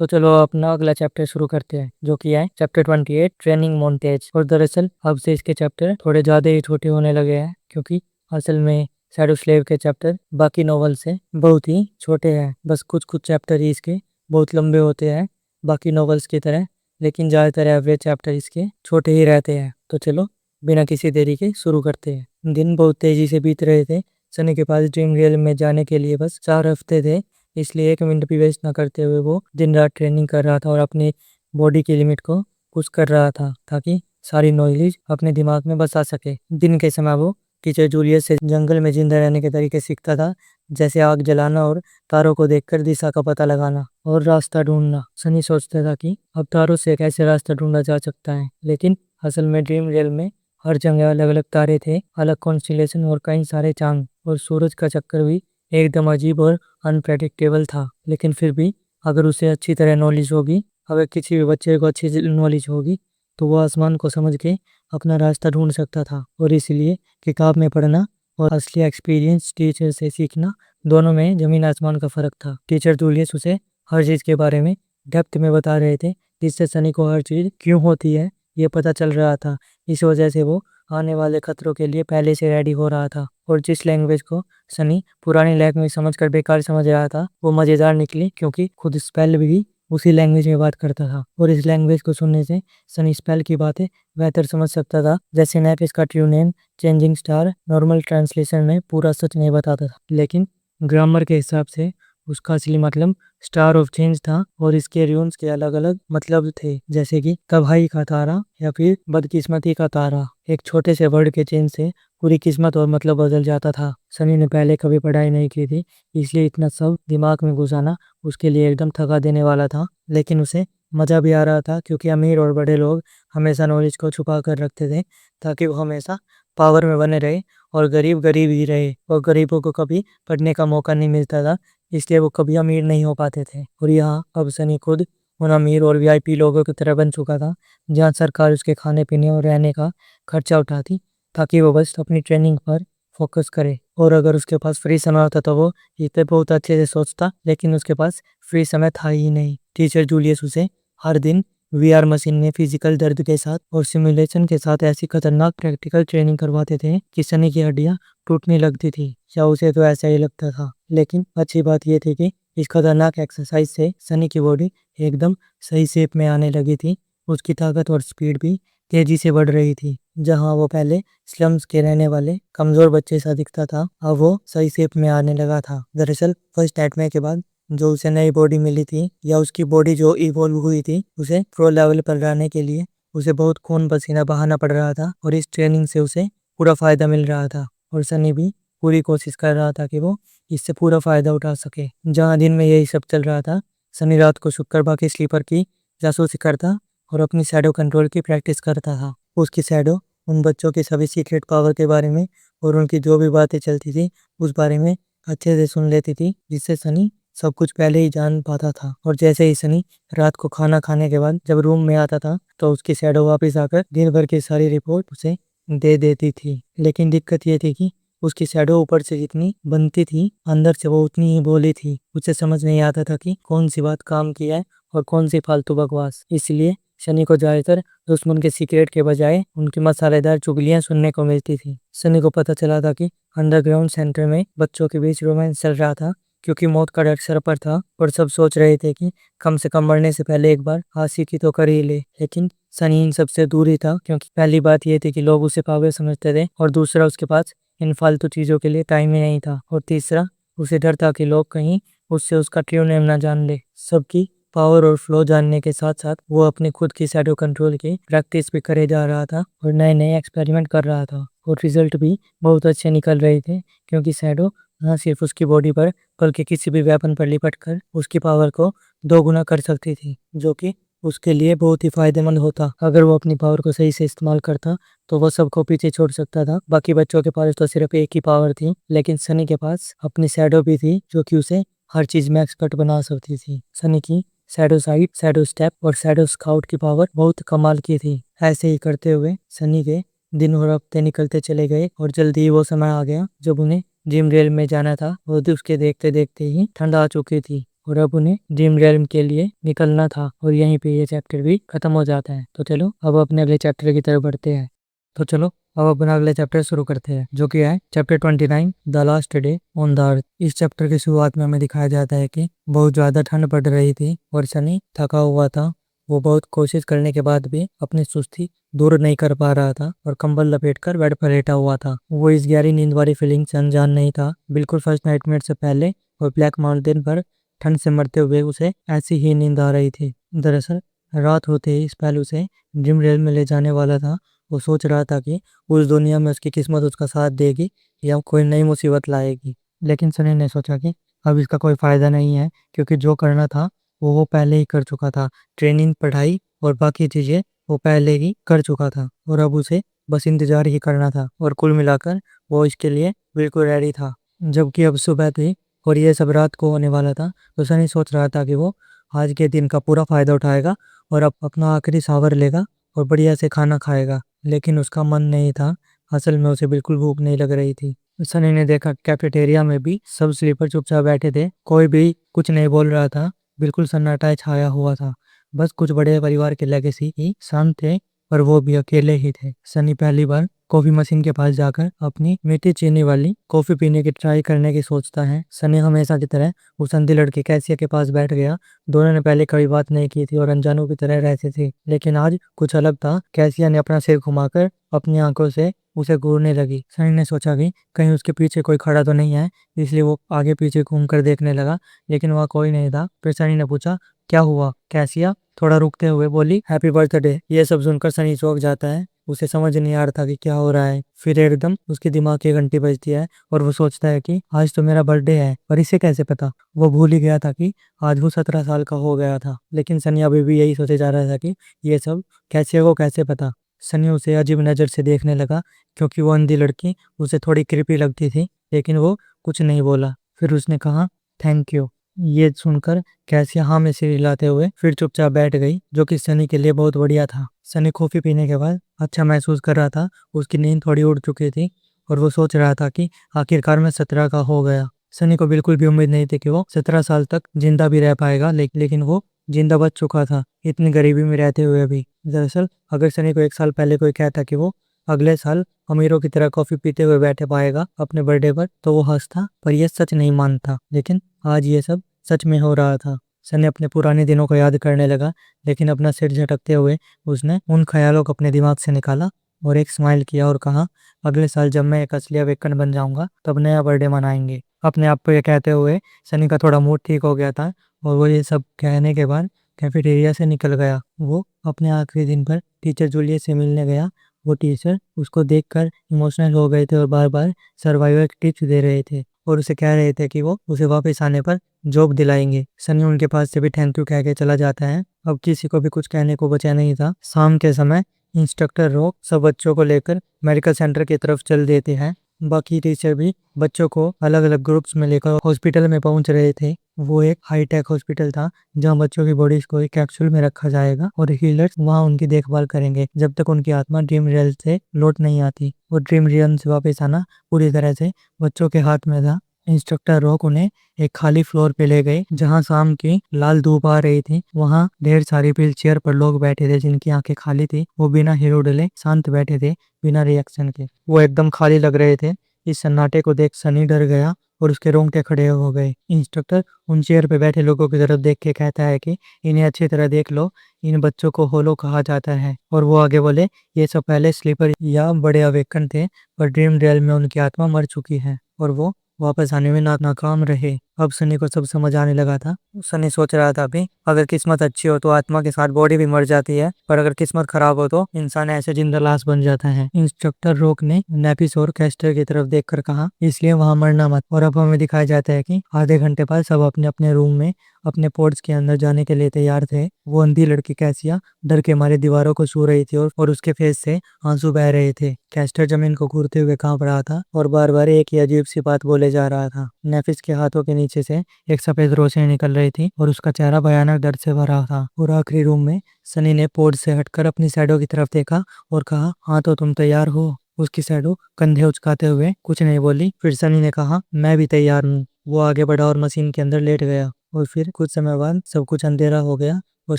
तो चलो अपना अगला चैप्टर शुरू करते हैं, जो कि है चैप्टर 28 ट्रेनिंग मोन्टेज। और दरअसल अब से इसके चैप्टर थोड़े ज्यादा ही छोटे होने लगे हैं, क्योंकि असल में शैडो स्लेव के चैप्टर बाकी नॉवल से बहुत ही छोटे हैं। बस कुछ कुछ चैप्टर ही इसके बहुत लंबे होते हैं बाकी नॉवेल्स की तरह, लेकिन ज़्यादातर एवरेज चैप्टर इसके छोटे ही रहते हैं। तो चलो बिना किसी देरी के शुरू करते हैं। दिन बहुत तेजी से बीत रहे थे। सनी के पास ड्रीम रियल में जाने के लिए बस 4 हफ्ते थे, इसलिए 1 मिनट भी वेस्ट ना करते हुए वो दिन रात ट्रेनिंग कर रहा था और अपनी बॉडी की लिमिट को पुश कर रहा था, ताकि सारी नॉलेज अपने दिमाग में बसा सके। दिन के समय वो टीचर जूलियस से जंगल में जिंदा रहने के तरीके सीखता था, जैसे आग जलाना और तारों को देखकर दिशा का पता लगाना और रास्ता ढूंढना। सनी सोचता था कि अब तारों से कैसे रास्ता ढूंढा जा सकता है, लेकिन असल में ड्रीम रियल में हर जगह अलग अलग तारे थे, अलग कॉन्स्टिलेशन और कई सारे चांद, और सूरज का चक्कर भी एकदम अजीब और अनप्रेडिक्टेबल था। लेकिन फिर भी अगर उसे अच्छी तरह नॉलेज होगी, अगर किसी भी बच्चे को अच्छी नॉलेज होगी, तो वो आसमान को समझ के अपना रास्ता ढूंढ सकता था। और इसलिए किताब में पढ़ना और असली एक्सपीरियंस टीचर से सीखना, दोनों में जमीन आसमान का फर्क था। टीचर जूलियस उसे हर चीज़ के बारे में डेप्थ में बता रहे थे, जिससे सनी को हर चीज़ क्यों होती है ये पता चल रहा था। इस वजह से वो आने वाले खतरों के लिए पहले से रेडी हो रहा था। और जिस लैंग्वेज को सनी पुरानी लैंग्वेज समझकर बेकार समझ रहा था, वो मज़ेदार निकली, क्योंकि खुद स्पेल भी उसी लैंग्वेज में बात करता था। और इस लैंग्वेज को सुनने से सनी स्पेल की बातें बेहतर समझ सकता था, जैसे नेफिस का true name changing star normal translation में पूरा सच नहीं बताता था, लेकिन ग्रामर के हिसाब से उसका असली मतलब स्टार ऑफ चेंज था। और इसके रून्स के अलग अलग मतलब थे, जैसे कि तबाही का तारा या फिर बदकिस्मती का तारा। एक छोटे से वर्ड के चेंज से पूरी किस्मत और मतलब बदल जाता था। सनी ने पहले कभी पढ़ाई नहीं की थी, इसलिए इतना सब दिमाग में घुसाना उसके लिए एकदम थका देने वाला था। लेकिन उसे मज़ा भी आ रहा था, क्योंकि अमीर और बड़े लोग हमेशा नॉलेज को छुपा कर रखते थे, ताकि वो हमेशा पावर में बने रहे और गरीब गरीब ही रहे। और गरीबों को कभी पढ़ने का मौका नहीं मिलता था, इसलिए वो कभी अमीर नहीं हो पाते थे। और यहाँ अब सनी खुद उन अमीर और वीआईपी लोगों की तरह बन चुका था, जहाँ सरकार उसके खाने पीने और रहने का खर्चा उठाती, ताकि वो बस अपनी ट्रेनिंग पर फोकस करे। और अगर उसके पास फ्री समय होता तो वो इसे बहुत अच्छे से सोचता, लेकिन उसके पास फ्री समय था ही नहीं। टीचर जूलियस उसे हर दिन वीआर मशीन में फिजिकल दर्द के साथ और सिमुलेशन के साथ ऐसी खतरनाक प्रैक्टिकल ट्रेनिंग करवाते थे कि सनी की हड्डियां टूटने लगती थी, या उसे तो ऐसा ही लगता था। लेकिन अच्छी बात यह थी कि इस खतरनाक एक्सरसाइज से सनी की बॉडी एकदम सही शेप में आने लगी थी। उसकी ताकत और स्पीड भी तेजी से बढ़ रही थी। जहां वो पहले स्लम्स के रहने वाले कमजोर बच्चे सा दिखता था, अब वो सही शेप में आने लगा था। दरअसल फर्स्ट एटमे के बाद जो उसे नई बॉडी मिली थी, या उसकी बॉडी जो इवॉल्व हुई थी, उसे प्रो लेवल पर लाने के लिए उसे बहुत खून पसीना बहाना पड़ रहा था, और इस ट्रेनिंग से उसे पूरा फायदा मिल रहा था। और सनी भी पूरी कोशिश कर रहा था कि वो इससे पूरा फायदा उठा सके। जहाँ दिन में यही सब चल रहा था, सनी रात को शुक्रवार के स्लीपर की जासूसी करता और अपनी शैडो कंट्रोल की प्रैक्टिस करता था। उसकी शैडो उन बच्चों के सभी सीक्रेट पावर के बारे में और उनकी जो भी बातें चलती थी उस बारे में अच्छे से सुन लेती थी, जिससे सनी सब कुछ पहले ही जान पाता था। और जैसे ही सनी रात को खाना खाने के बाद जब रूम में आता था, तो उसकी शैडो वापस आकर दिन भर की सारी रिपोर्ट उसे दे देती थी। लेकिन दिक्कत ये थी कि उसकी शैडो ऊपर से जितनी बनती थी, अंदर से वो उतनी ही बोली थी। उसे समझ नहीं आता था कि कौन सी बात काम की है और कौन सी फालतू बकवास। इसलिए सनी को ज्यादातर दुश्मन के सीक्रेट के बजाय उनकी मसालेदार चुगलियां सुनने को मिलती थी। सनी को पता चला था कि अंडरग्राउंड सेंटर में बच्चों के बीच रोमांस चल रहा था, क्योंकि मौत का डर सर पर था और सब सोच रहे थे कि कम से कम मरने से पहले एक बार आशिकी तो कर ही ले। लेकिन सनी इन सबसे दूर ही था, क्योंकि पहली बात यह थी कि लोग उसे पागल समझते थे, और दूसरा उसके पास इन फालतू चीजों के लिए टाइम ही नहीं था, और तीसरा उसे डर था कि लोग कहीं उससे उसका ट्रू नेम ना जान ले। सबकी पावर और फ्लो जानने के साथ साथ वो अपने खुद की शैडो कंट्रोल की प्रैक्टिस भी करे जा रहा था और नए नए एक्सपेरिमेंट कर रहा था, और रिजल्ट भी बहुत अच्छे निकल रहे थे, क्योंकि शैडो न सिर्फ उसकी बॉडी पर बल्कि किसी भी वेपन पर लिपट कर उसकी पावर को दोगुना कर सकती थी, जो कि उसके लिए बहुत ही फायदेमंद होता। अगर वो अपनी पावर को सही से इस्तेमाल करता तो वो सबको पीछे छोड़ सकता था। बाकी बच्चों के पास तो सिर्फ एक ही पावर थी, लेकिन सनी के पास अपनी शैडो भी थी, जो कि उसे हर चीज में एक्सपर्ट बना सकती थी। सनी की शैडो साइट, शैडो स्टेप और शैडो स्काउट की पावर बहुत कमाल की थी। ऐसे ही करते हुए सनी के दिन और हफ्ते निकलते चले गए, और जल्दी ही वो समय आ गया जब उन्हें जिम रेल में जाना था। और उसके देखते देखते ही ठंड आ चुकी थी, और अब उन्हें जिम रेल के लिए निकलना था। और यहीं पे ये चैप्टर भी खत्म हो जाता है। तो चलो अब अपने अगले चैप्टर की तरफ बढ़ते हैं। तो चलो अब अपना अगले चैप्टर शुरू करते हैं, जो कि है chapter 29, the last day on the earth. इस चैप्टर की शुरुआत में हमें दिखाया जाता है कि बहुत ज्यादा ठंड पड़ रही थी और सनी थका हुआ था। वो बहुत कोशिश करने के बाद भी अपनी सुस्ती दूर नहीं कर पा रहा था और कंबल लपेटकर बेड पर लेटा हुआ था। वो इस गहरी नींद वाली फीलिंग से अनजान नहीं था। बिल्कुल फर्स्ट नाइटमेयर से पहले और ब्लैक माउंटेन पर ठंड से मरते हुए उसे ऐसी ही नींद आ रही थी। दरअसल रात होते ही स्पेल उसे जिम रेल में ले जाने वाला था। वो सोच रहा था कि उस दुनिया में उसकी किस्मत उसका साथ देगी या कोई नई मुसीबत लाएगी। लेकिन सनी ने सोचा कि अब इसका कोई फायदा नहीं है, क्योंकि जो करना था वो पहले ही कर चुका था। ट्रेनिंग, पढ़ाई और बाकी चीजें वो पहले ही कर चुका था, और अब उसे बस इंतजार ही करना था। और कुल मिलाकर वो इसके लिए बिल्कुल रेडी था। जबकि अब सुबह थी और ये सब रात को होने वाला था, तो सनी सोच रहा था कि वो आज के दिन का पूरा फायदा उठाएगा और अब अपना आखिरी शावर लेगा और बढ़िया से खाना खाएगा। लेकिन उसका मन नहीं था। असल में उसे बिल्कुल भूख नहीं लग रही थी। सनी ने देखा कैफेटेरिया में भी सब स्लीपर चुपचाप बैठे थे। कोई भी कुछ नहीं बोल रहा था। बिल्कुल सन्नाटा छाया हुआ था। बस कुछ बड़े परिवार के लेगेसी ही शांत थे, और वो भी अकेले ही थे। सनी पहली बार कॉफी मशीन के पास जाकर अपनी मीठी चीनी वाली कॉफी पीने की ट्राई करने की सोचता है। सनी हमेशा की तरह उस अंधी लड़की कैसिया के पास बैठ गया। दोनों ने पहले कभी बात नहीं की थी और अनजानों की तरह रहते थे, लेकिन आज कुछ अलग था। कैसिया ने अपना सिर घुमाकर अपनी आंखों से उसे घूरने लगी। सनी ने सोचा कि कहीं उसके पीछे कोई खड़ा तो नहीं है, इसलिए वो आगे पीछे घूमकर देखने लगा, लेकिन वहाँ कोई नहीं था। फिर सनी ने पूछा, क्या हुआ? कैसिया थोड़ा रुकते हुए बोली, हैप्पी बर्थडे। ये सब सुनकर सनी चौंक जाता है। उसे समझ नहीं आ रहा था कि क्या हो रहा है। फिर एकदम उसके दिमाग की घंटी बजती है और वो सोचता है कि आज तो मेरा बर्थडे है, पर इसे कैसे पता? वो भूल ही गया था कि आज वो 17 साल का हो गया था। लेकिन सनी अभी भी यही सोचे जा रहा था कि ये सब कैसे को कैसे पता। सनी उसे अजीब नजर से देखने लगा, क्योंकि वो अंधी लड़की उसे थोड़ी क्रीपी लगती थी, लेकिन वो कुछ नहीं बोला। फिर उसने कहा, थैंक यू। ये सुनकर कैसिया हाँ में सिर हिलाते हुए फिर चुपचाप बैठ गई, जो कि सनी के लिए बहुत बढ़िया था। सनी कॉफी पीने के बाद अच्छा महसूस कर रहा था। उसकी नींद थोड़ी उड़ चुकी थी और वो सोच रहा था कि आखिरकार मैं 17 का हो गया। सनी को बिल्कुल भी उम्मीद नहीं थी कि वो 17 साल तक जिंदा भी रह पाएगा, लेकिन वो जिंदा बच चुका था, इतनी गरीबी में रहते हुए भी। दरअसल अगर सनी को 1 साल पहले कोई कहता कि वो अगले साल अमीरों की तरह कॉफी पीते हुए बैठे पाएगा अपने बर्थडे पर, तो वो हंसता, पर यह सच नहीं मानता। लेकिन आज ये सब सच में हो रहा था। सनी अपने पुराने दिनों को याद करने लगा, लेकिन अपना सिर झटकते हुए उसने उन ख्यालों को अपने दिमाग से निकाला और एक स्माइल किया और कहा, अगले साल जब मैं एक असली अवेकन बन जाऊंगा तब नया बर्थडे मनाएंगे। अपने आप को ये कहते हुए सनी का थोड़ा मूड ठीक हो गया था और वो ये सब कहने के बाद कैफेटेरिया से निकल गया। वो अपने आखिरी दिन पर टीचर जूलियट से मिलने गया। वो टीचर उसको देखकर इमोशनल हो गए थे और बार बार सर्वाइवल टिप्स दे रहे थे और उसे कह रहे थे कि वो उसे वापस आने पर जॉब दिलाएंगे। सनी उनके पास से भी थैंक यू कह के चला जाता है। अब किसी को भी कुछ कहने को बचा नहीं था। शाम के समय इंस्ट्रक्टर रॉक सब बच्चों को लेकर मेडिकल सेंटर की तरफ चल देते हैं। बाकी टीचर भी बच्चों को अलग अलग ग्रुप्स में लेकर हॉस्पिटल में पहुंच रहे थे। वो एक हाईटेक हॉस्पिटल था जहां बच्चों की बॉडीज को एक कैप्सूल में रखा जाएगा और हीलर्स वहां उनकी देखभाल करेंगे जब तक उनकी आत्मा ड्रीम रियल से लौट नहीं आती। वो ड्रीम रियल से वापस आना पूरी तरह से बच्चों के हाथ में था। इंस्ट्रक्टर रॉक उन्हें एक खाली फ्लोर पे ले गए जहां शाम की लाल धूप आ रही थी। वहां ढेर सारी व्हील चेयर पर लोग बैठे थे जिनकी आंखें खाली थी। वो बिना हीरो डले शांत बैठे थे, बिना रिएक्शन के। वो एकदम खाली लग रहे थे। इस सन्नाटे को देख सनी डर गया और उसके रोंगटे खड़े हो गए। इंस्ट्रक्टर उन चेयर पे बैठे लोगों की तरफ देख के कहता है कि इन्हें अच्छी तरह देख लो, इन बच्चों को होलो कहा जाता है। और वो आगे बोले, ये सब पहले स्लीपर या बड़े अवेकन थे, पर ड्रीम रियल में उनकी आत्मा मर चुकी है और वो वापस आने में नाकाम रहे। अब सनी को सब समझ आने लगा था। सनी सोच रहा था अभी, अगर किस्मत अच्छी हो तो आत्मा के साथ बॉडी भी मर जाती है, पर अगर किस्मत खराब हो तो इंसान ऐसे जिंदा लाश बन जाता है। इंस्ट्रक्टर रोक ने नेपिस और कैस्टर की तरफ देखकर कहा, इसलिए वहां मरना मत। और अब हमें दिखाया जाता है कि आधे घंटे बाद सब अपने अपने रूम में अपने पोर्ट्स के अंदर जाने के लिए तैयार थे। वो अंधी लड़की कैसिया डर के मारे दीवारों को छू रही थी और उसके फेस से आंसू बह रहे थे। कैस्टर जमीन को घूरते हुए कांप रहा था और बार बार एक ही अजीब सी बात बोले जा रहा था। नेफिस के हाथों के नीचे से एक सफेद रोशनी निकल रही थी और उसका चेहरा भयानक दर्द से भरा था। और आखिरी रूम में सनी ने पोर्ट से हटकर अपनी शैडो की तरफ देखा और कहा, हाँ तो तुम तैयार हो। उसकी शैडो कंधे उचकाते हुए कुछ नहीं बोली। फिर सनी ने कहा, मैं भी तैयार हूँ। वो आगे बढ़ा और मशीन के अंदर लेट गया और फिर कुछ समय बाद सब कुछ अंधेरा हो गया और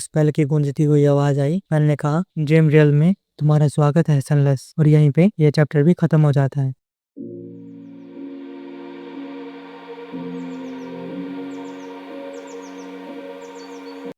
स्पेल की गूंजती हुई आवाज आई। मैंने कहा, ड्रीम रियल में तुम्हारा स्वागत है सनलेस। और यहीं पे ये चैप्टर भी खत्म हो जाता है।